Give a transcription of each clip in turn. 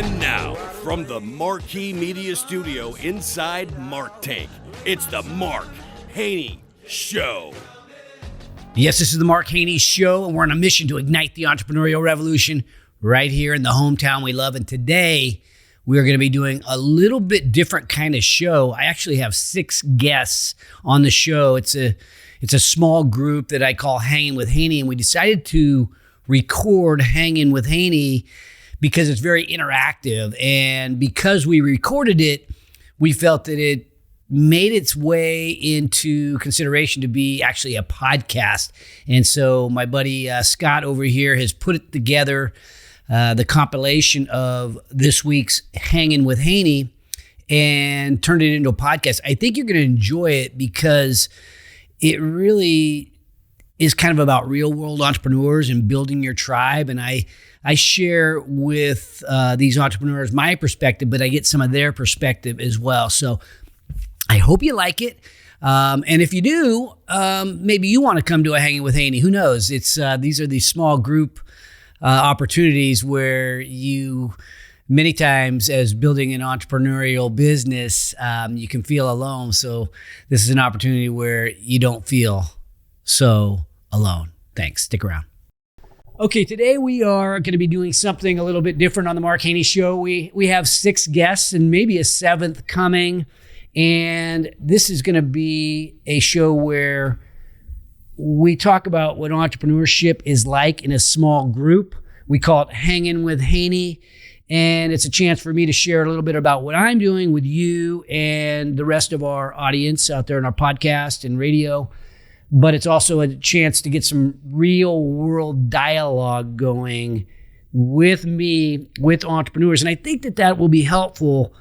And now, from the Marquee Media Studio inside Mark Tank, it's the Mark Haney Show. Yes, this is the Mark Haney Show, and we're on a mission to ignite the entrepreneurial revolution right here in the hometown we love. And today, we're going to be doing a little bit different kind of show. I actually have 6 guests on the show. It's a small group that I call Hangin with Haney, and we decided to record Hangin with Haney because it's very interactive. And because we recorded it, we felt that it made its way into consideration to be actually a podcast. And so my buddy Scott over here has put it together, the compilation of this week's Hangin with Haney, and turned it into a podcast. I think you're going to enjoy it because it really is kind of about real world entrepreneurs and building your tribe. And I share with these entrepreneurs my perspective, but I get some of their perspective as well. So I hope you like it. And if you do, maybe you want to come to a Hangin with Haney. Who knows? These are these small group opportunities where you, many times as building an entrepreneurial business, you can feel alone. So this is an opportunity where you don't feel so alone. Thanks. Stick around. Okay, today we are going to be doing something a little bit different on the Mark Haney Show. We have 6 guests and maybe a 7th coming. And this is going to be a show where we talk about what entrepreneurship is like in a small group. We call it Hangin with Haney. And it's a chance for me to share a little bit about what I'm doing with you and the rest of our audience out there in our podcast and radio. But it's also a chance to get some real world dialogue going with me, with entrepreneurs. And I think that will be helpful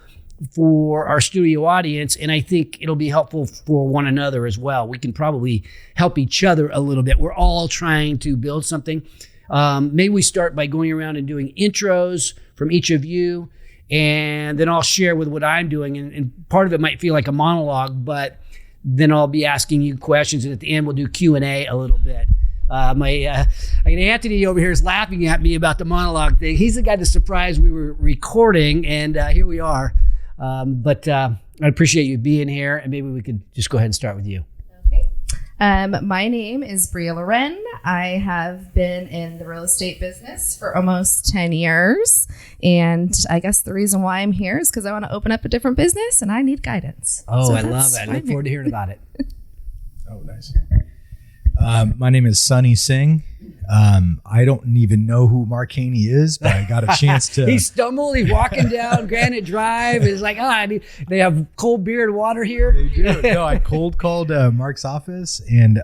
for our studio audience. And I think it'll be helpful for one another as well. We can probably help each other a little bit. We're all trying to build something. Maybe we start by going around and doing intros from each of you, and then I'll share with what I'm doing. And part of it might feel like a monologue, but then I'll be asking you questions, and at the end we'll do Q&A a little bit. Anthony over here is laughing at me about the monologue thing. He's the guy that's surprised we were recording, and here we are. But I appreciate you being here, and maybe we could just go ahead and start with you. Okay. My name is Brea Laurene. I have been in the real estate business for almost 10 years. And I guess the reason why I'm here is because I want to open up a different business and I need guidance. Oh, so I love it. I look forward to hearing about it. Oh, nice. My name is Sunny Singh. I don't even know who Mark Haney is, but I got a chance to. He stumbled. He's walking down Granite Drive. It's like, they have cold beer and water here. They do. No, I cold called Mark's office, and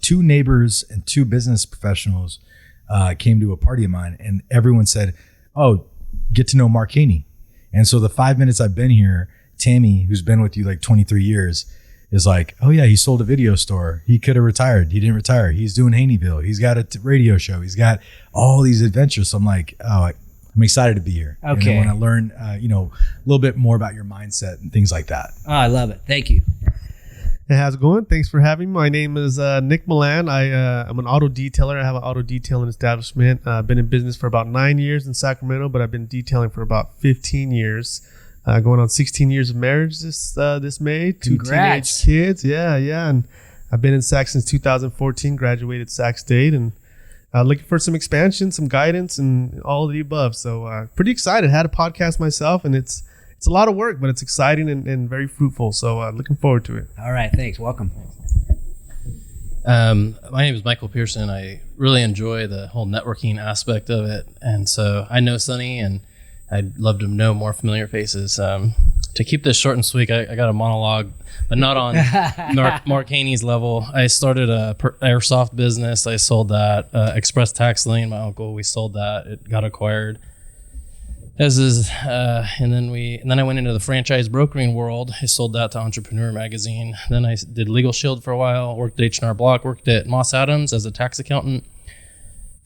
2 neighbors and 2 business professionals came to a party of mine, and everyone said, "Oh, get to know Mark Haney." And so the 5 minutes I've been here, Tammy, who's been with you like 23 years, is like, "Oh yeah, he sold a video store. He could have retired. He didn't retire. He's doing Haneyville. He's got a radio show. He's got all these adventures." So I'm like, "Oh, I'm excited to be here." Okay. And I want to learn, a little bit more about your mindset and things like that. Oh, I love it. Thank you. Hey, how's it going? Thanks for having me. My name is Nick Millan. I'm an auto detailer. I have an auto detailing establishment. I've been in business for about 9 years in Sacramento, but I've been detailing for about 15 years. Going on 16 years of marriage this May. 2 Congrats. teenage kids. Yeah. And I've been in Sac since 2014, graduated Sac State, and looking for some expansion, some guidance, and all of the above. So pretty excited. Had a podcast myself, and it's a lot of work, but it's exciting and very fruitful. So looking forward to it. All right. Thanks. Welcome. My name is Michael Pearson. I really enjoy the whole networking aspect of it. And so I know Sunny, and I'd love to know more familiar faces. To keep this short and sweet, I got a monologue, but not on Mark Haney's level. I started a airsoft business. I sold that. Express Tax Lane, my uncle, we sold that. It got acquired. And then I went into the franchise brokering world. I sold that to Entrepreneur Magazine. Then I did Legal Shield for a while, worked at H&R Block, worked at Moss Adams as a tax accountant.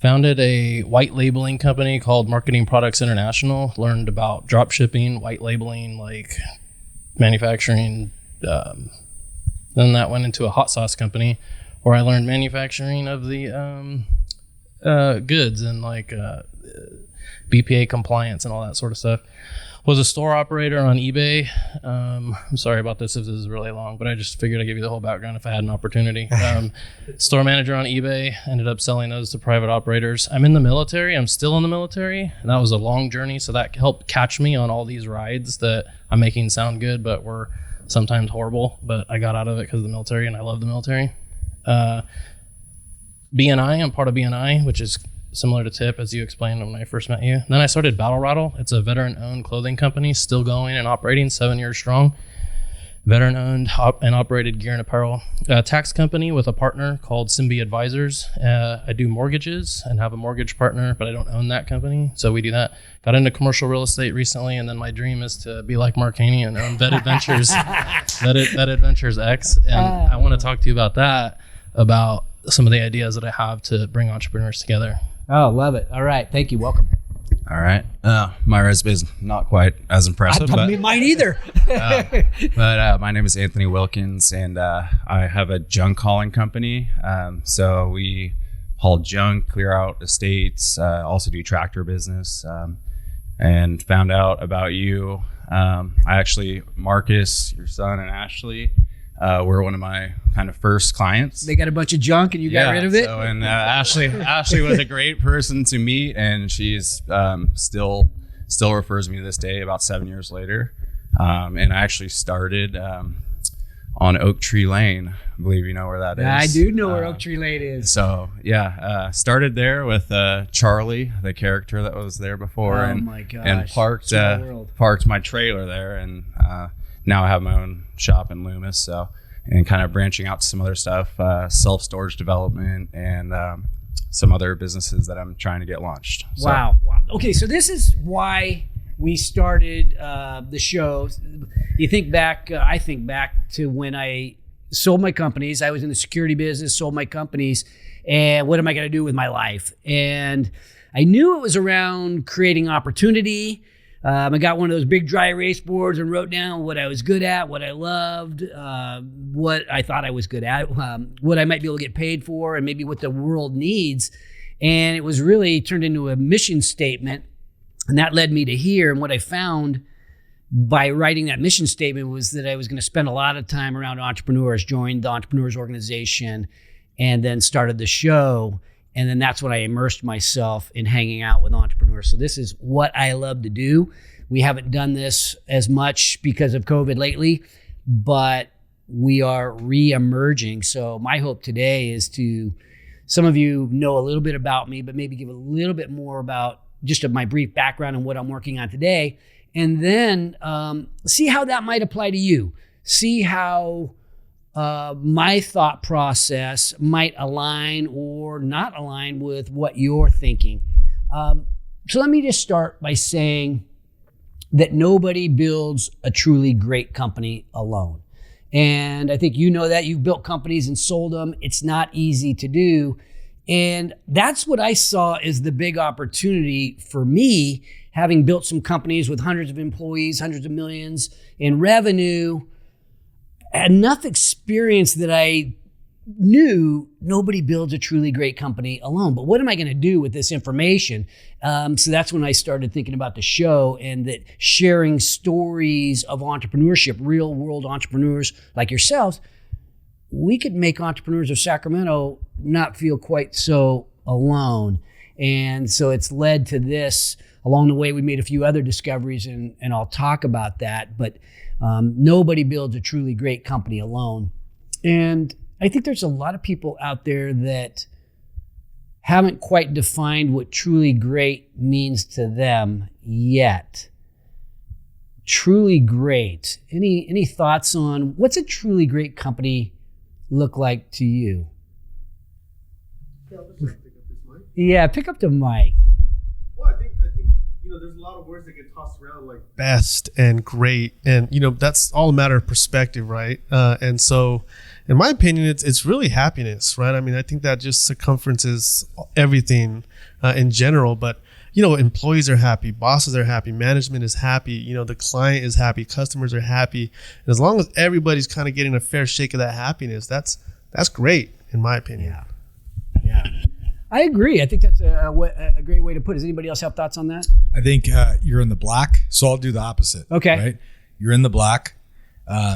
Founded a white labeling company called Marketing Products International. Learned about drop shipping, white labeling, like manufacturing. Then that went into a hot sauce company where I learned manufacturing of the goods and BPA compliance and all that sort of stuff. Was a store operator on eBay. I'm sorry about this if this is really long, but I just figured I'd give you the whole background if I had an opportunity. Store manager on eBay, ended up selling those to private operators. I'm in the military. I'm still in the military, and that was a long journey, so that helped catch me on all these rides that I'm making sound good, but were sometimes horrible. But I got out of it because of the military, and I love the military. BNI, I'm part of BNI, which is similar to Tip, as you explained when I first met you. Then I started Battle Rattle. It's a veteran-owned clothing company, still going and operating, 7 years strong. Veteran-owned and operated gear and apparel tax company with a partner called Simbi Advisors. I do mortgages and have a mortgage partner, but I don't own that company, so we do that. Got into commercial real estate recently, and then my dream is to be like Mark Haney and own Vet Adventures, Vet Adventures X. And I want to talk to you about that, about some of the ideas that I have to bring entrepreneurs together. Oh, love it. All right. Thank you. Welcome. All right. My resume is not quite as impressive, but Mine either. my name is Anthony Wilkins, and I have a junk hauling company. So we haul junk, clear out estates, also do tractor business, and found out about you. Marcus, your son, and Ashley were one of my kind of first clients. They got a bunch of junk and you got rid of it? So, and Ashley was a great person to meet, and she's still refers me to this day about 7 years later. And I actually started on Oak Tree Lane. I believe you know where that is. I do know where Oak Tree Lane is. So started there with Charlie, the character that was there before. Oh and, my gosh. And parked my trailer there, and now I have my own shop in Loomis. So, and kind of branching out to some other stuff, self-storage development, and some other businesses that I'm trying to get launched. So. Wow. Okay, so this is why we started the show. You think back, I think back to when I sold my companies. I was in the security business, sold my companies, and what am I going to do with my life? And I knew it was around creating opportunity. I got one of those big dry erase boards and wrote down what I was good at, what I loved, what I thought I was good at, what I might be able to get paid for, and maybe what the world needs. And it was really turned into a mission statement. And that led me to here. And what I found by writing that mission statement was that I was going to spend a lot of time around entrepreneurs, joined the Entrepreneurs Organization, and then started the show. And then that's when I immersed myself in hanging out with entrepreneurs. So this is what I love to do. We haven't done this as much because of COVID lately, but we are re-emerging. So my hope today is to, some of you know a little bit about me, but maybe give a little bit more about just my brief background and what I'm working on today. And then see how that might apply to you. See how my thought process might align or not align with what you're thinking. So let me just start by saying that nobody builds a truly great company alone. And I think you know that. You've built companies and sold them. It's not easy to do. And that's what I saw as the big opportunity for me, having built some companies with hundreds of employees, hundreds of millions in revenue. Enough experience that I knew nobody builds a truly great company alone. But what am I going to do with this information? So that's when I started thinking about the show, and that sharing stories of entrepreneurship, real world entrepreneurs like yourselves, we could make entrepreneurs of Sacramento not feel quite so alone. And so it's led to this. Along the way, we made a few other discoveries, and I'll talk about that. But nobody builds a truly great company alone. And I think there's a lot of people out there that haven't quite defined what truly great means to them yet. Truly great. Any thoughts on what's a truly great company look like to you? Yeah, pick up the mic. Well, I think there's a lot of words that get tossed around, like best and great, and that's all a matter of perspective, right? And so, in my opinion, it's really happiness, right? I mean, I think that just circumferences everything in general. But employees are happy, bosses are happy, management is happy, the client is happy, customers are happy, and as long as everybody's kind of getting a fair shake of that happiness, that's great, in my opinion. Yeah. I agree. I think that's a great way to put it. Does anybody else have thoughts on that? I think you're in the black, so I'll do the opposite. Okay. Right? You're in the black.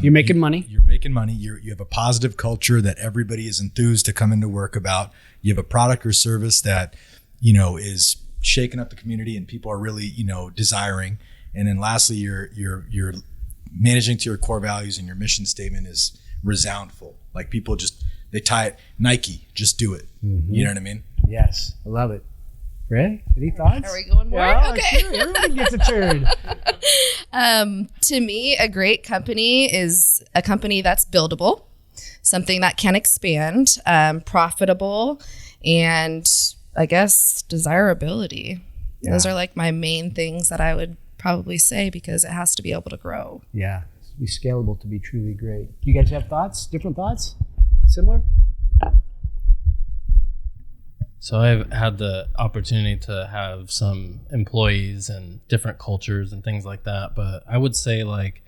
You're making money. You're making money. You have a positive culture that everybody is enthused to come into work about. You have a product or service that, is shaking up the community and people are really, desiring. And then lastly, you're managing to your core values and your mission statement is resoundful. Like people they tie it, Nike, just do it. Mm-hmm. You know what I mean? Yes. I love it. Ray, any thoughts? Are we going more? Yeah, okay. Sure. Everybody gets a turn. To me, a great company is a company that's buildable, something that can expand, profitable, and I guess desirability. Yeah. Those are like my main things that I would probably say because it has to be able to grow. Yeah, be scalable to be truly great. Do you guys have thoughts? Different thoughts? Similar? So I've had the opportunity to have some employees and different cultures and things like that. But I would say like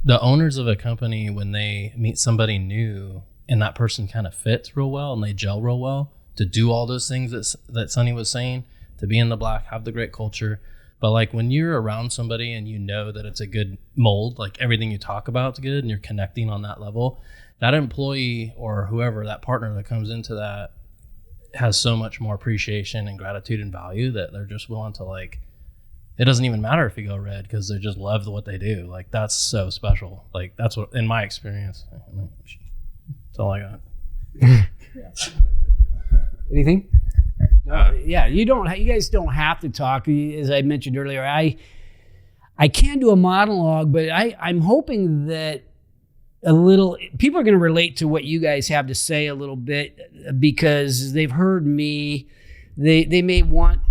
the owners of a company, when they meet somebody new and that person kind of fits real well and they gel real well to do all those things that Sunny was saying, to be in the black, have the great culture. But like when you're around somebody and you know that it's a good mold, like everything you talk about is good and you're connecting on that level, that employee or whoever, that partner that comes into that has so much more appreciation and gratitude and value that they're just willing to like, it doesn't even matter if you go red because they just love what they do. Like that's so special. Like that's what, in my experience, that's all I got. Anything? Yeah, you guys don't have to talk. As I mentioned earlier, I can do a monologue, but I'm hoping that people are going to relate to what you guys have to say a little bit because they've heard me. They may want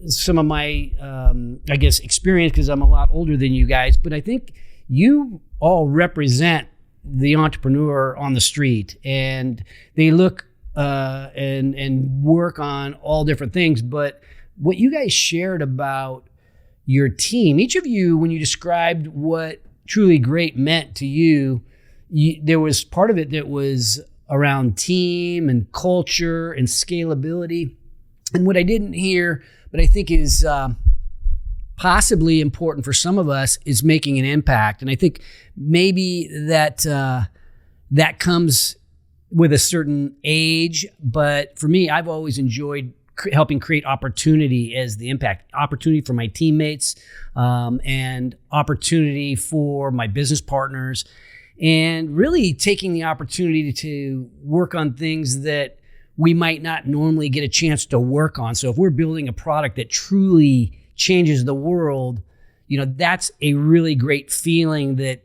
some of my, I guess, experience because I'm a lot older than you guys, but I think you all represent the entrepreneur on the street, and they look and work on all different things. But what you guys shared about your team, each of you, when you described what truly great meant to you, there was part of it that was around team and culture and scalability. And what I didn't hear, but I think is possibly important for some of us, is making an impact. And I think maybe that comes with a certain age. But for me, I've always enjoyed helping create opportunity as the impact. Opportunity for my teammates and opportunity for my business partners. And really taking the opportunity to work on things that we might not normally get a chance to work on. So if we're building a product that truly changes the world, that's a really great feeling that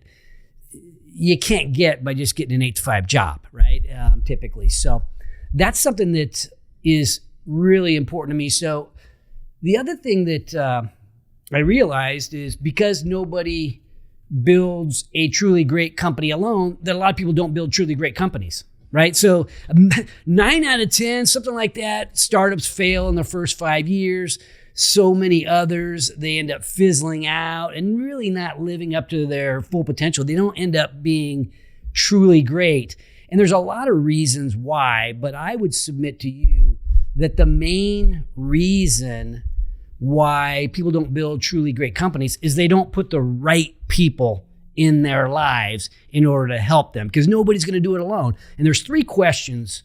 you can't get by just getting an 8-to-5 job, right? Typically. So that's something that is really important to me. So the other thing that I realized is because nobody builds a truly great company alone, that a lot of people don't build truly great companies, right? So 9 out of 10, something like that, startups fail in the first 5 years. So many others, they end up fizzling out and really not living up to their full potential. They don't end up being truly great. And there's a lot of reasons why, but I would submit to you that the main reason why people don't build truly great companies is they don't put the right people in their lives in order to help them, because nobody's going to do it alone. And there's 3 questions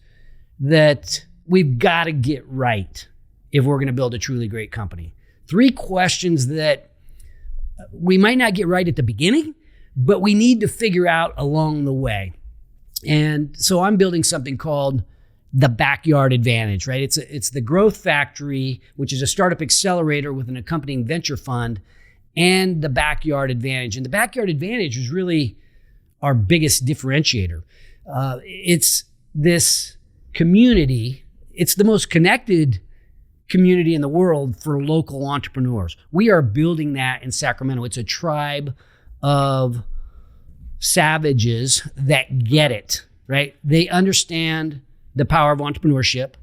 that we've got to get right if we're going to build a truly great company. 3 questions that we might not get right at the beginning, but we need to figure out along the way. And so I'm building something called the Backyard Advantage, right? It's the growth factory, which is a startup accelerator with an accompanying venture fund, and the Backyard Advantage. And the Backyard Advantage is really our biggest differentiator. It's this community. It's the most connected community in the world for local entrepreneurs. We are building that in Sacramento. It's a tribe of savages that get it, right? They understand the power of entrepreneurship.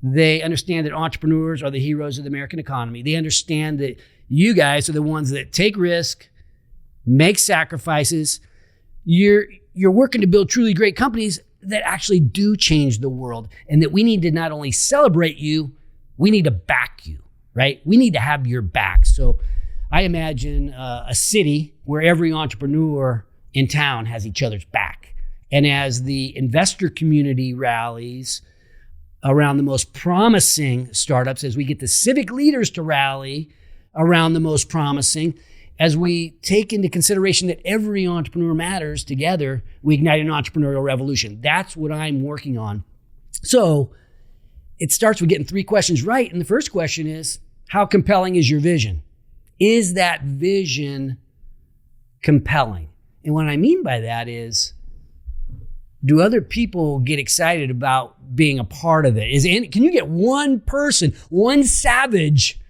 They understand that entrepreneurs are the heroes of the American economy. They understand that you guys are the ones that take risk, make sacrifices. You're working to build truly great companies, that actually do change the world, and that we need to not only celebrate you, we need to back you, right? We need to have your back. So I imagine a city where every entrepreneur in town has each other's back. And as the investor community rallies around the most promising startups, as we get the civic leaders to rally around the most promising, as we take into consideration that every entrepreneur matters, together, we ignite an entrepreneurial revolution. That's what I'm working on. So it starts with getting 3 questions right. And the first question is, how compelling is your vision? Is that vision compelling? And what I mean by that is, do other people get excited about being a part of it? Can you get one person, one savage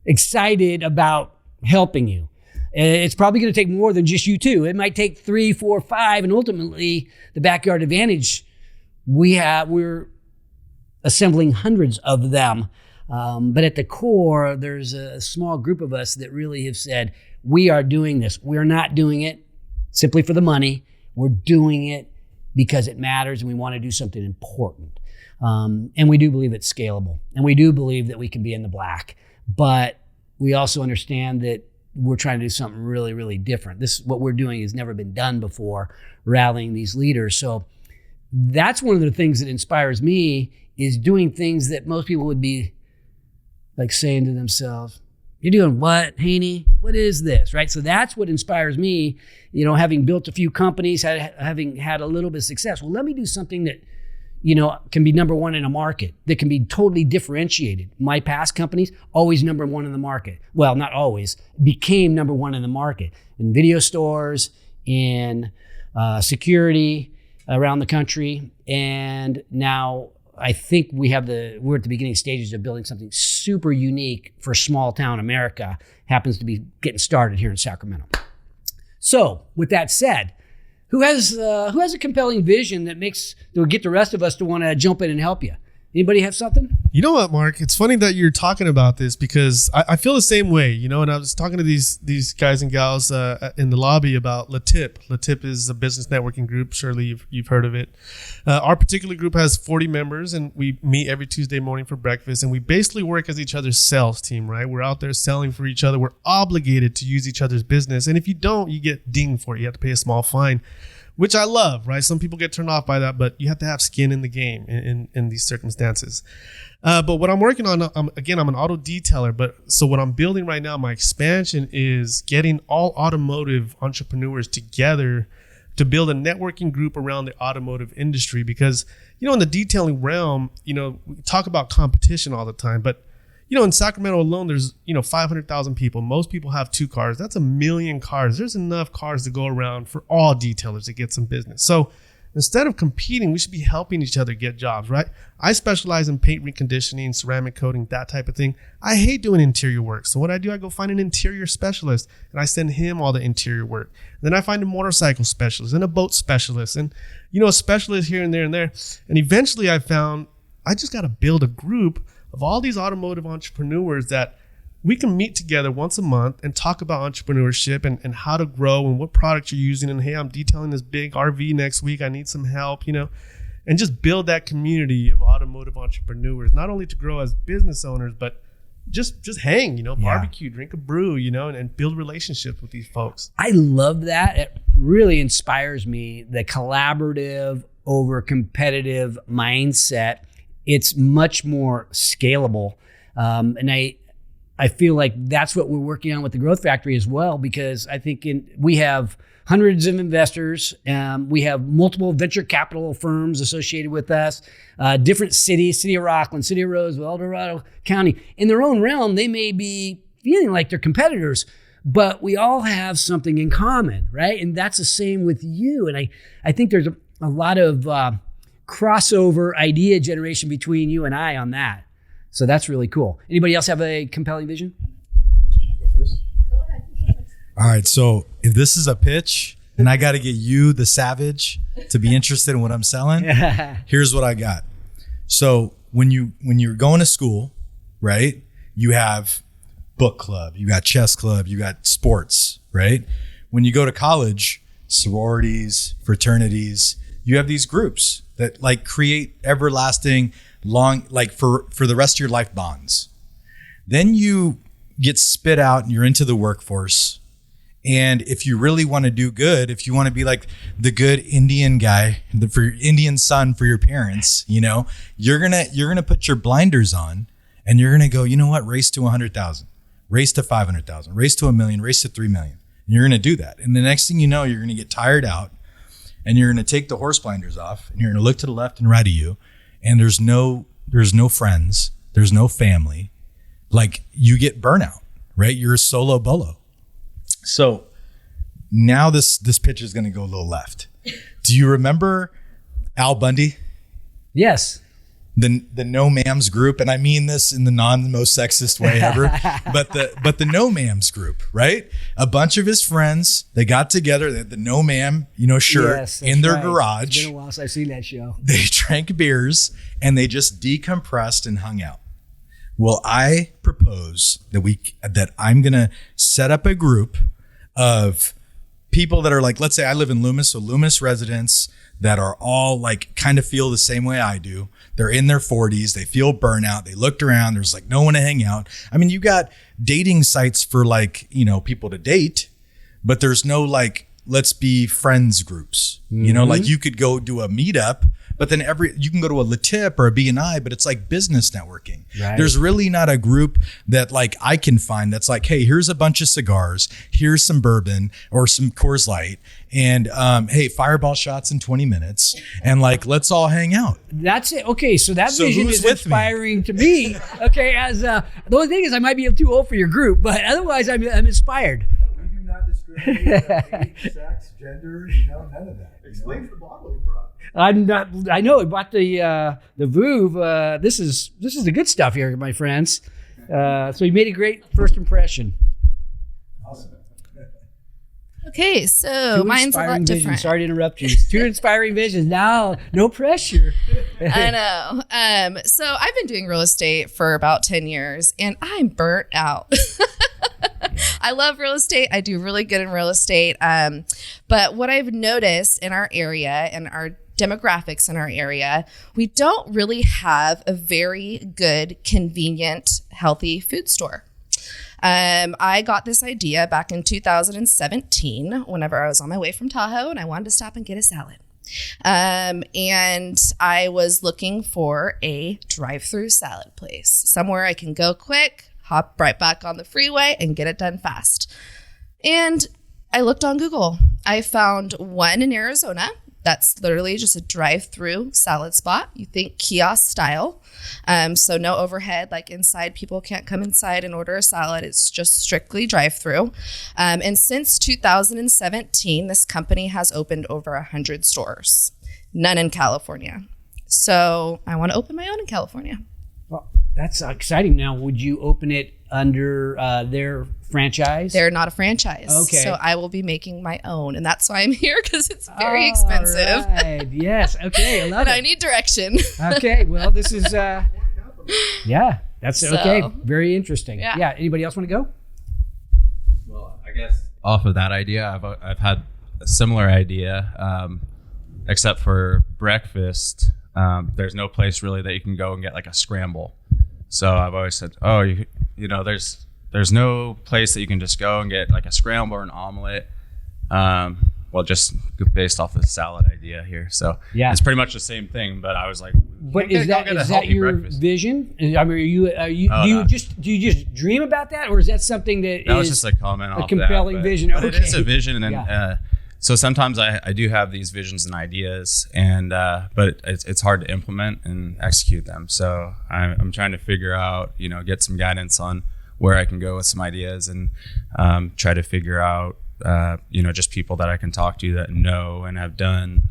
excited about helping you? It's probably going to take more than just you two. It might take 3, 4, 5, and ultimately the Backyard Advantage, we're assembling hundreds of them. But at the core, there's a small group of us that really have said, we are doing this. We're not doing it simply for the money. We're doing it because it matters and we want to do something important. And we do believe it's scalable. And we do believe that we can be in the black. But we also understand that we're trying to do something really, really different. What we're doing has never been done before, rallying these leaders. So that's one of the things that inspires me, is doing things that most people would be like saying to themselves, you're doing what, Haney? What is this, right? So that's what inspires me, having built a few companies, having had a little bit of success. Well, let me do something that, can be number one in a market, that can be totally differentiated. My past companies, always number one in the market. Well, not always, became number one in the market. In video stores, in security around the country. And now I think we're at the beginning stages of building something super unique for small town America. Happens to be getting started here in Sacramento. So with that said, who has a compelling vision that will get the rest of us to want to jump in and help you? Anybody have something? You know what, Mark? It's funny that you're talking about this, because I feel the same way, and I was talking to these guys and gals in the lobby about LaTip. LaTip is a business networking group. Surely you've heard of it. Our particular group has 40 members, and we meet every Tuesday morning for breakfast, and we basically work as each other's sales team, right? We're out there selling for each other. We're obligated to use each other's business, and if you don't, you get dinged for it. You have to pay a small fine, which I love, right? Some people get turned off by that, but you have to have skin in the game in these circumstances. But what I'm working on, I'm an auto detailer, so what I'm building right now, my expansion is getting all automotive entrepreneurs together to build a networking group around the automotive industry. Because, in the detailing realm, we talk about competition all the time, but in Sacramento alone, there's, 500,000 people. Most people have 2 cars. That's 1 million cars. There's enough cars to go around for all detailers to get some business. So instead of competing, we should be helping each other get jobs, right? I specialize in paint reconditioning, ceramic coating, that type of thing. I hate doing interior work. So what I do, I go find an interior specialist and I send him all the interior work. And then I find a motorcycle specialist and a boat specialist and, a specialist here and there and there. And eventually I found I just got to build a group of all these automotive entrepreneurs that we can meet together once a month and talk about entrepreneurship and how to grow and what products you're using. And hey, I'm detailing this big RV next week. I need some help, and just build that community of automotive entrepreneurs, not only to grow as business owners, but just hang, barbecue, drink a brew, and build relationships with these folks. I love that. It really inspires me, the collaborative over competitive mindset. It's much more scalable. And I feel like that's what we're working on with the Growth Factory as well, because I think we have hundreds of investors. We have multiple venture capital firms associated with us, different cities, City of Rockland, City of Roseville, El Dorado County. In their own realm, they may be feeling like they're competitors, but we all have something in common, right? And that's the same with you. And I think there's a lot of crossover idea generation between you and I on that. So that's really cool. Anybody else have a compelling vision? Go first. Go ahead. All right. So if this is a pitch and I got to get you, the savage, to be interested in what I'm selling, here's what I got. So when you're going to school, right, you have book club, you got chess club, you got sports, right? When you go to college, sororities, fraternities, you have these groups that like create everlasting long, like for the rest of your life bonds. Then you get spit out and you're into the workforce. And if you really want to do good, if you want to be like the good Indian guy, for your Indian son for your parents, you know, you're gonna put your blinders on and you're gonna go, you know what, race to 100,000, race to 500,000, race to 1 million, race to 3 million. And you're gonna do that. And the next thing you know, you're gonna get tired out and you're gonna take the horse blinders off and you're gonna look to the left and right of you, and there's no friends, there's no family. Like, you get burnout, right? You're a solo bolo. So now this pitch is going to go a little left. Do you remember Al Bundy? Yes. The no ma'ams group, and I mean this in the most sexist way ever, but the no ma'ams group, right? A bunch of his friends, they got together, they had the no ma'am, shirt in their garage. It's been a while since I've seen that show. They drank beers and they just decompressed and hung out. Well, I propose that I'm going to set up a group of people that are like, let's say I live in Loomis, so Loomis residents that are all like kind of feel the same way I do. They're in their 40s. They feel burnout. They looked around. There's like no one to hang out. I mean, you got dating sites for like, people to date, but there's no like, let's be friends groups. Like you could go do a meetup, but then you can go to a Latip or a BNI, but it's like business networking. Right. There's really not a group that like I can find that's like, hey, here's a bunch of cigars, here's some bourbon or some Coors Light, and hey, fireball shots in 20 minutes, and like let's all hang out. That's it. Okay, so that vision who's is with inspiring to me. Okay, as the only thing is I might be too old for your group, but otherwise I'm inspired. We do not discriminate age, sex, gender, none of that. Explain the bottle you brought. I'm not. I know. I bought the Vouv. This is the good stuff here, my friends. So you made a great first impression. Awesome. Okay, so mine's a lot different. Sorry to interrupt you. Two inspiring visions. Now, no pressure. I know. So I've been doing real estate for about 10 years, and I'm burnt out. I love real estate. I do really good in real estate. But what I've noticed in our area and our demographics in our area, we don't really have a very good, convenient, healthy food store. I got this idea back in 2017 whenever I was on my way from Tahoe and I wanted to stop and get a salad. And I was looking for a drive-through salad place, somewhere I can go quick, hop right back on the freeway and get it done fast. And I looked on Google. I found one in Arizona. That's literally just a drive-through salad spot. You think kiosk style. So no overhead, like inside, people can't come inside and order a salad. It's just strictly drive-through. And since 2017, this company has opened over 100 stores, none in California. So I want to open my own in California. Well, that's exciting. Now, would you open it under their franchise? They're not a franchise. Okay. So I will be making my own. And that's why I'm here, because it's very expensive. Right. Yes. Okay. I love and it. I need direction. Okay. Well, this is, yeah, that's okay. Very interesting. Yeah. Anybody else want to go? Well, I guess off of that idea, I've had a similar idea, except for breakfast. There's no place really that you can go and get like a scramble. So I've always said, there's no place that you can just go and get like a scramble or an omelet. Well, just based off the salad idea here. So yeah, it's pretty much the same thing, but I was like, but is that your vision? I mean, do you just dream about that, or is that something that was just a comment off compelling that, vision? But it is a vision, and so sometimes I do have these visions and ideas, and but it's hard to implement and execute them. So I'm trying to figure out, get some guidance on where I can go with some ideas, and try to figure out, just people that I can talk to that know and have done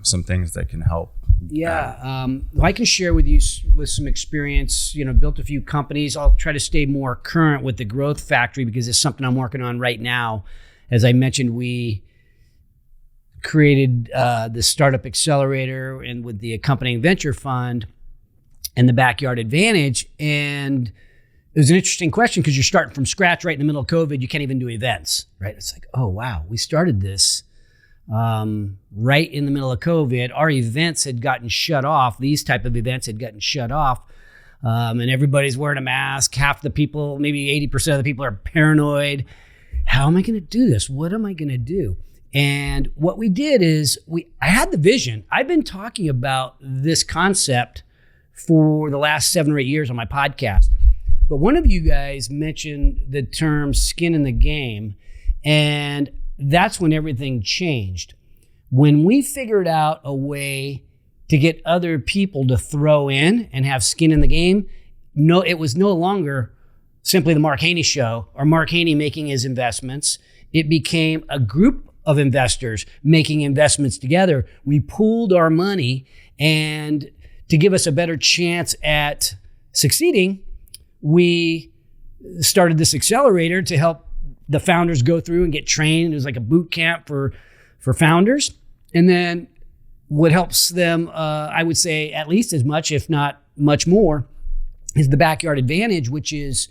some things that can help. Yeah, I can share with you with some experience. Built a few companies. I'll try to stay more current with the Growth Factory because it's something I'm working on right now. As I mentioned, we created the Startup Accelerator and with the accompanying venture fund and the Backyard Advantage. And it was an interesting question because you're starting from scratch right in the middle of COVID. You can't even do events, right? It's like, oh, wow, we started this right in the middle of COVID. Our events had gotten shut off. These type of events had gotten shut off. And everybody's wearing a mask. Half the people, maybe 80% of the people are paranoid. How am I going to do this? What am I going to do? And what we did is I had the vision. I've been talking about this concept for the last 7 or 8 years on my podcast. But one of you guys mentioned the term skin in the game, and that's when everything changed. When we figured out a way to get other people to throw in and have skin in the game, it was no longer simply the Mark Haney show or Mark Haney making his investments. It became a group of investors making investments together. We pooled our money, and to give us a better chance at succeeding, we started this accelerator to help the founders go through and get trained. It was like a boot camp for founders. And then what helps them, I would say at least as much, if not much more, is the Backyard Advantage, which is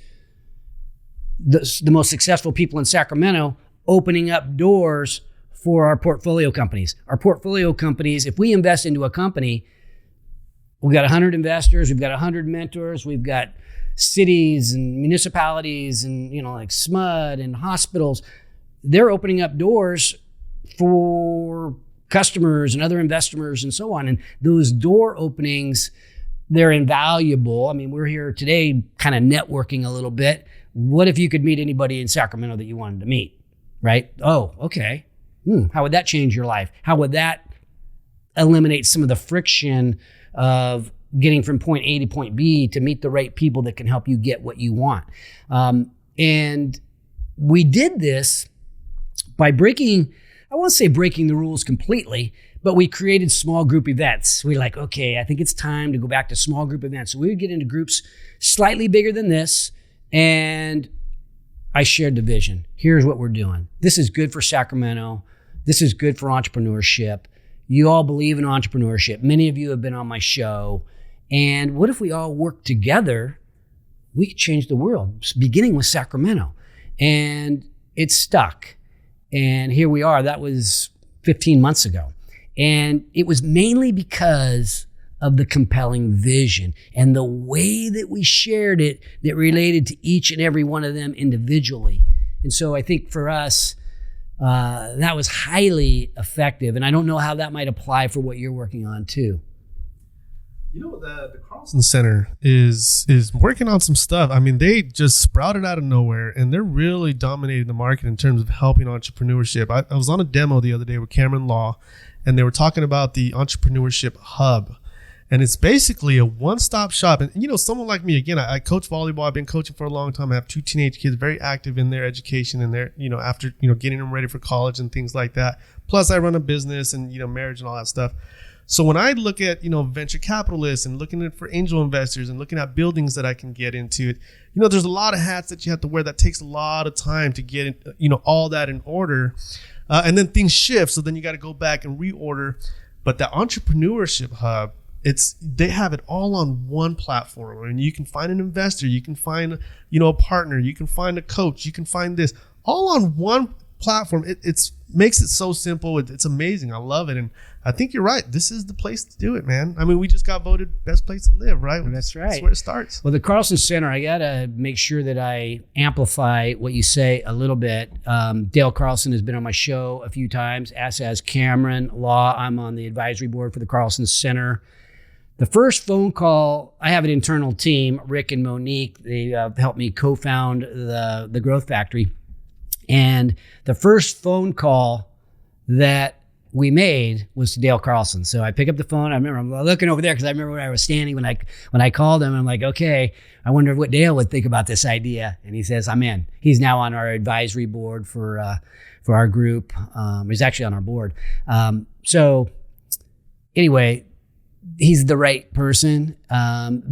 the most successful people in Sacramento opening up doors for our portfolio companies. Our portfolio companies, if we invest into a company, we've got 100 investors, we've got 100 mentors, we've got cities and municipalities and, like SMUD and hospitals. They're opening up doors for customers and other investors and so on. And those door openings, they're invaluable. I mean, we're here today kind of networking a little bit. What if you could meet anybody in Sacramento that you wanted to meet, right? Oh, okay. How would that change your life? How would that eliminate some of the friction of getting from point A to point B to meet the right people that can help you get what you want? And we did this by I won't say breaking the rules completely, but we created small group events. We're like, okay, I think it's time to go back to small group events. So we would get into groups slightly bigger than this, and I shared the vision. Here's what we're doing. This is good for Sacramento. This is good for entrepreneurship. You all believe in entrepreneurship. Many of you have been on my show. And what if we all work together? We could change the world, beginning with Sacramento. And it stuck. And here we are. That was 15 months ago. And it was mainly because of the compelling vision and the way that we shared it that related to each and every one of them individually. And so I think for us, that was highly effective. And I don't know how that might apply for what you're working on too. The Carlson Center is working on some stuff. I mean, they just sprouted out of nowhere, and they're really dominating the market in terms of helping entrepreneurship. I was on a demo the other day with Cameron Law, and they were talking about the Entrepreneurship Hub. And it's basically a one-stop shop. And, someone like me, again, I coach volleyball. I've been coaching for a long time. I have 2 teenage kids, very active in their education and their, after, getting them ready for college and things like that. Plus, I run a business and, marriage and all that stuff. So when I look at, venture capitalists and looking at for angel investors and looking at buildings that I can get into, there's a lot of hats that you have to wear. That takes a lot of time to get, all that in order. And then things shift. So then you got to go back and reorder. But the Entrepreneurship Hub, they have it all on one platform, and you can find an investor, you can find a partner, you can find a coach, you can find this all on one platform. It makes it so simple. It's amazing. I love it, and I think you're right. This is the place to do it, man. I mean, we just got voted best place to live, right? That's right. That's where it starts. Well, the Carlson Center, I gotta make sure that I amplify what you say a little bit. Dale Carlson has been on my show a few times, as has Cameron Law. I'm on the advisory board for the Carlson Center. The first phone call, I have an internal team, Rick and Monique. They helped me co-found the Growth Factory. And the first phone call that we made was to Dale Carlson. So I pick up the phone. I remember I'm looking over there because I remember where I was standing when I called him. I'm like, okay, I wonder what Dale would think about this idea. And he says, I'm in. He's now on our advisory board for our group. He's actually on our board. So anyway, he's the right person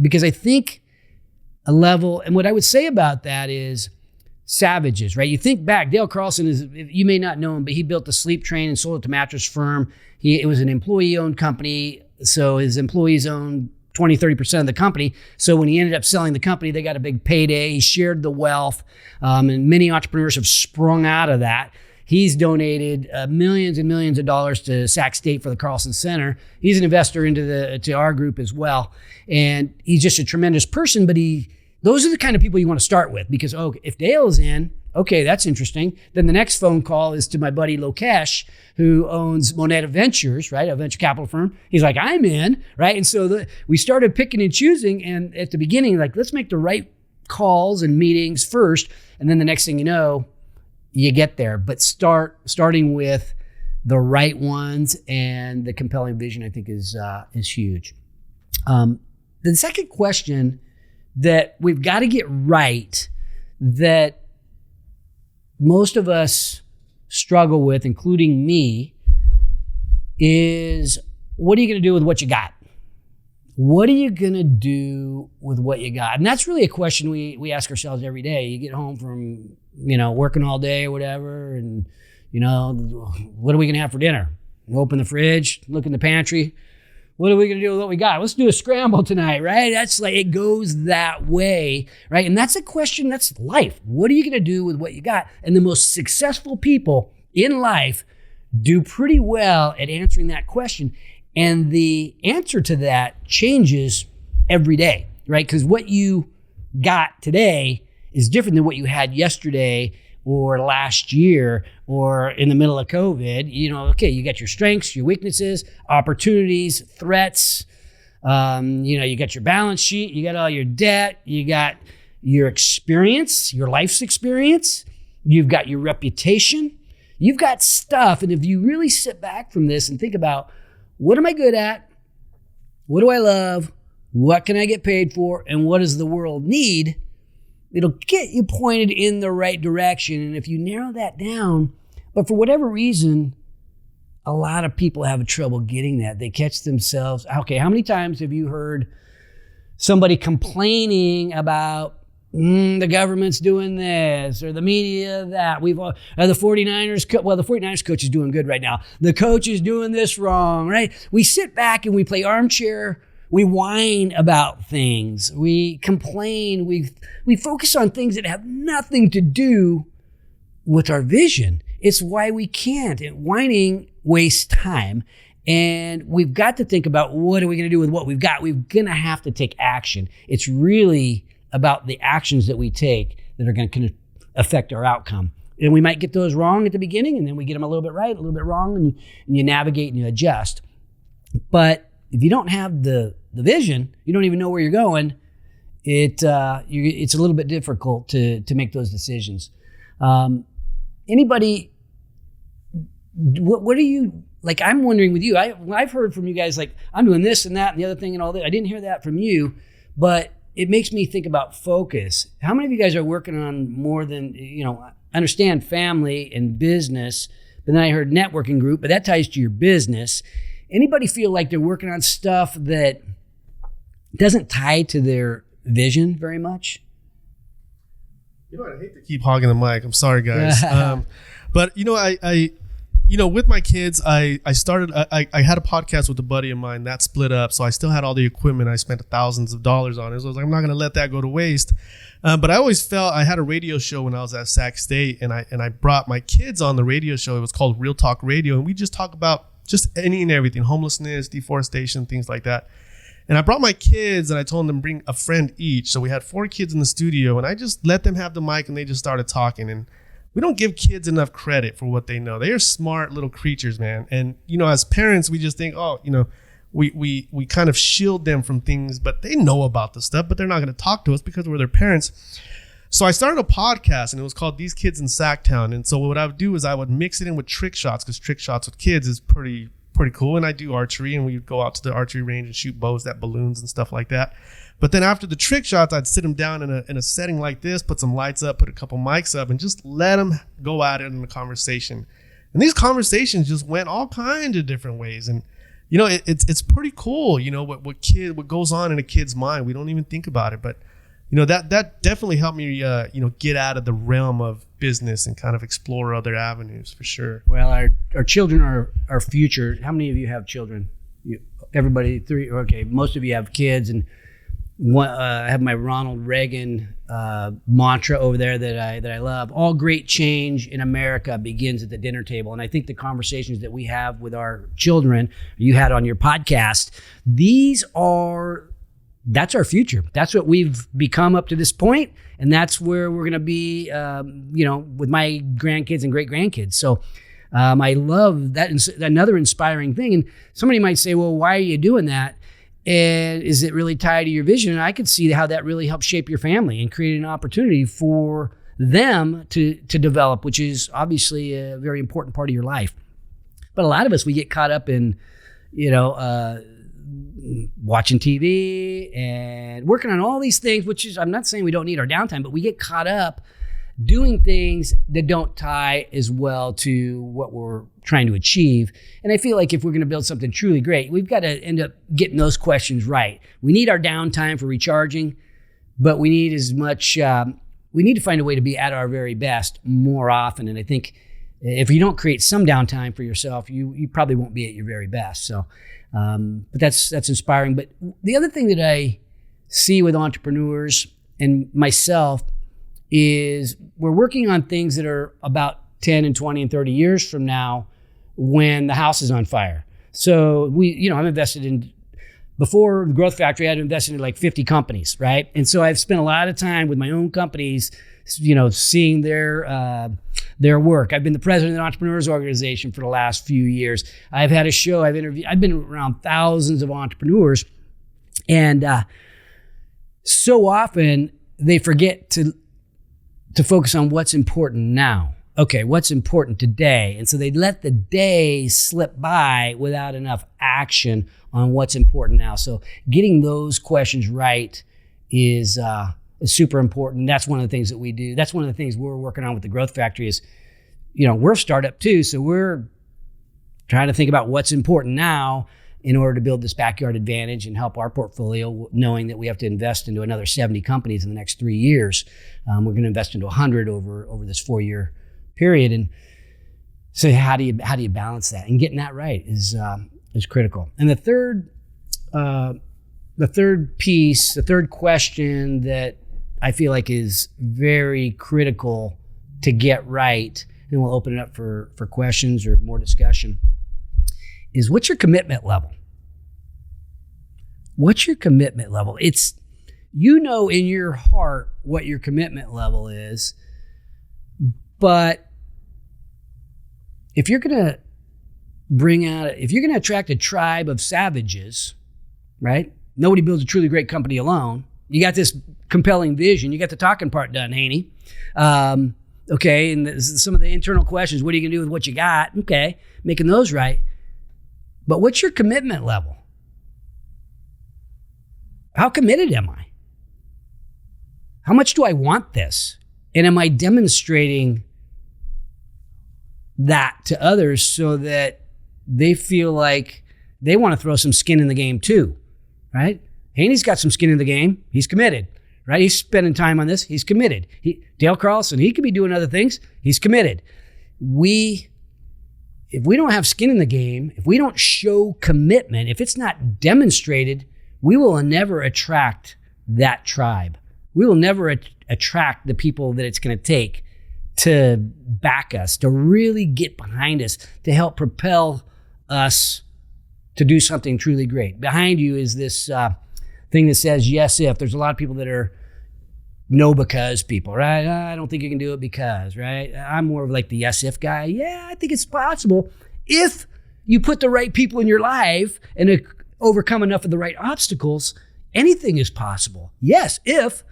because I think a level, and what I would say about that is savages, right? You think back, Dale Carlson you may not know him, but he built the sleep train and sold it to Mattress Firm. It was an employee-owned company, so his employees owned 20, 30% of the company. So when he ended up selling the company, they got a big payday. He shared the wealth, and many entrepreneurs have sprung out of that. He's donated millions and millions of dollars to Sac State for the Carlson Center. He's an investor to our group as well. And he's just a tremendous person, but those are the kind of people you want to start with because, if Dale's in, okay, that's interesting. Then the next phone call is to my buddy Lokesh, who owns Moneta Ventures, right? A venture capital firm. He's like, I'm in, right? And so we started picking and choosing. And at the beginning, like, let's make the right calls and meetings first. And then the next thing you know, you get there. But starting with the right ones and the compelling vision, I think is huge. The second question that we've got to get right that most of us struggle with, including me, is what are you going to do with what you got? What are you going to do with what you got? And that's really a question we ask ourselves every day. You get home from, working all day or whatever, and, what are we going to have for dinner? We'll open the fridge, look in the pantry. What are we going to do with what we got? Let's do a scramble tonight, right? That's like, it goes that way, right? And that's a question, that's life. What are you going to do with what you got? And the most successful people in life do pretty well at answering that question. And the answer to that changes every day, right? Because what you got today is different than what you had yesterday or last year or in the middle of COVID. You got your strengths, your weaknesses, opportunities, threats. You got your balance sheet, you got all your debt, you got your experience, your life's experience, you've got your reputation, you've got stuff. And if you really sit back from this and think about, what am I good at? What do I love? What can I get paid for? And what does the world need? It'll get you pointed in the right direction. And if you narrow that down, but for whatever reason, a lot of people have trouble getting that. They catch themselves. Okay, how many times have you heard somebody complaining about the government's doing this or the media that? The 49ers, the 49ers coach is doing good right now. The coach is doing this wrong, right? We sit back and we play armchair. We whine about things. We complain. We focus on things that have nothing to do with our vision. It's why we can't. Whining wastes time. And we've got to think about, what are we going to do with what we've got? We're going to have to take action. It's really about the actions that we take that are going to affect our outcome. And we might get those wrong at the beginning, and then we get them a little bit right, a little bit wrong, and you navigate and you adjust. But if you don't have the vision, you don't even know where you're going, it's a little bit difficult to make those decisions. Anybody, what are you, like, I'm wondering with you, I've heard from you guys, like, I'm doing this and that and the other thing and all that. I didn't hear that from you, but it makes me think about focus. How many of you guys are working on more than, understand family and business, but then I heard networking group, but that ties to your business. Anybody feel like they're working on stuff that doesn't tie to their vision very much? I hate to keep hogging the mic. I'm sorry, guys. But with my kids, I started. I had a podcast with a buddy of mine that split up, so I still had all the equipment I spent thousands of dollars on it. So I was like, I'm not going to let that go to waste. But I always felt I had a radio show when I was at Sac State, and I brought my kids on the radio show. It was called Real Talk Radio, and we just talk about just any and everything, homelessness, deforestation, things like that. And I brought my kids and I told them to bring a friend each. So we had 4 kids in the studio, and I just let them have the mic and they just started talking. And we don't give kids enough credit for what they know. They are smart little creatures, man. And, as parents, we just think, we kind of shield them from things, but they know about the stuff, but they're not going to talk to us because we're their parents. So I started a podcast, and it was called These Kids in Sacktown. And so what I would do is I would mix it in with trick shots, because trick shots with kids is pretty cool. And I do archery, and we would go out to the archery range and shoot bows at balloons and stuff like that. But then after the trick shots, I'd sit them down in a setting like this, put some lights up, put a couple mics up, and just let them go at it in a conversation. And these conversations just went all kinds of different ways. And it's pretty cool, what goes on in a kid's mind. We don't even think about it, but that definitely helped me, get out of the realm of business and kind of explore other avenues for sure. Well, our children are our future. How many of you have children? Everybody, 3. Okay, most of you have kids, and I have my Ronald Reagan mantra over there that I love. All great change in America begins at the dinner table. And I think the conversations that we have with our children, you had on your podcast, that's our future. That's what we've become up to this point, and that's where we're going to be, with my grandkids and great grandkids. So I love that. Another inspiring thing. And somebody might say, well, why are you doing that? And is it really tied to your vision? And I could see how that really helps shape your family and create an opportunity for them to develop, which is obviously a very important part of your life. But a lot of us, we get caught up in, watching TV and working on all these things, which is, I'm not saying we don't need our downtime, but we get caught up doing things that don't tie as well to what we're trying to achieve. And I feel like if we're going to build something truly great, we've got to end up getting those questions right. We need our downtime for recharging, but we need we need to find a way to be at our very best more often. And I think if you don't create some downtime for yourself, you probably won't be at your very best. So, but that's inspiring. But the other thing that I see with entrepreneurs and myself is we're working on things that are about 10 and 20 and 30 years from now when the house is on fire. So I'm invested in, before the Growth Factory, I had invested in like 50 companies, right? And so I've spent a lot of time with my own companies, seeing their work. I've been the president of the Entrepreneurs Organization for the last few years. I've had a show, I've been around thousands of entrepreneurs, and so often they forget to focus on what's important now. Okay, what's important today? And so they let the day slip by without enough action on what's important now. So getting those questions right is super important. That's one of the things that we do. That's one of the things we're working on with the Growth Factory is, we're a startup too. So we're trying to think about what's important now in order to build this backyard advantage and help our portfolio, knowing that we have to invest into another 70 companies in the next 3 years. We're going to invest into 100 over this 4-year period. And so how do you balance that? And getting that right is critical. And the third question that I feel like is very critical to get right, and we'll open it up for questions or more discussion, is what's your commitment level? What's your commitment level? It's, in your heart what your commitment level is, but if you're going to attract a tribe of savages, right? Nobody builds a truly great company alone. You got this compelling vision. You got the talking part done, Haney. Okay, and some of the internal questions, what are you going to do with what you got? Okay, making those right. But what's your commitment level? How committed am I? How much do I want this? And am I demonstrating that to others so that they feel like they want to throw some skin in the game too, right? Haney's got some skin in the game. He's committed, right? He's spending time on this. He's committed. Dale Carlson, he could be doing other things. He's committed. If we don't have skin in the game, if we don't show commitment, if it's not demonstrated, we will never attract that tribe. We will never attract the people that it's going to take to back us, to really get behind us, to help propel us to do something truly great. Behind you is this thing that says, yes, if. There's a lot of people that are no because people, right? I don't think you can do it because, right? I'm more of like the yes, if guy. Yeah, I think it's possible if you put the right people in your life and overcome enough of the right obstacles. Anything is possible. Yes, if.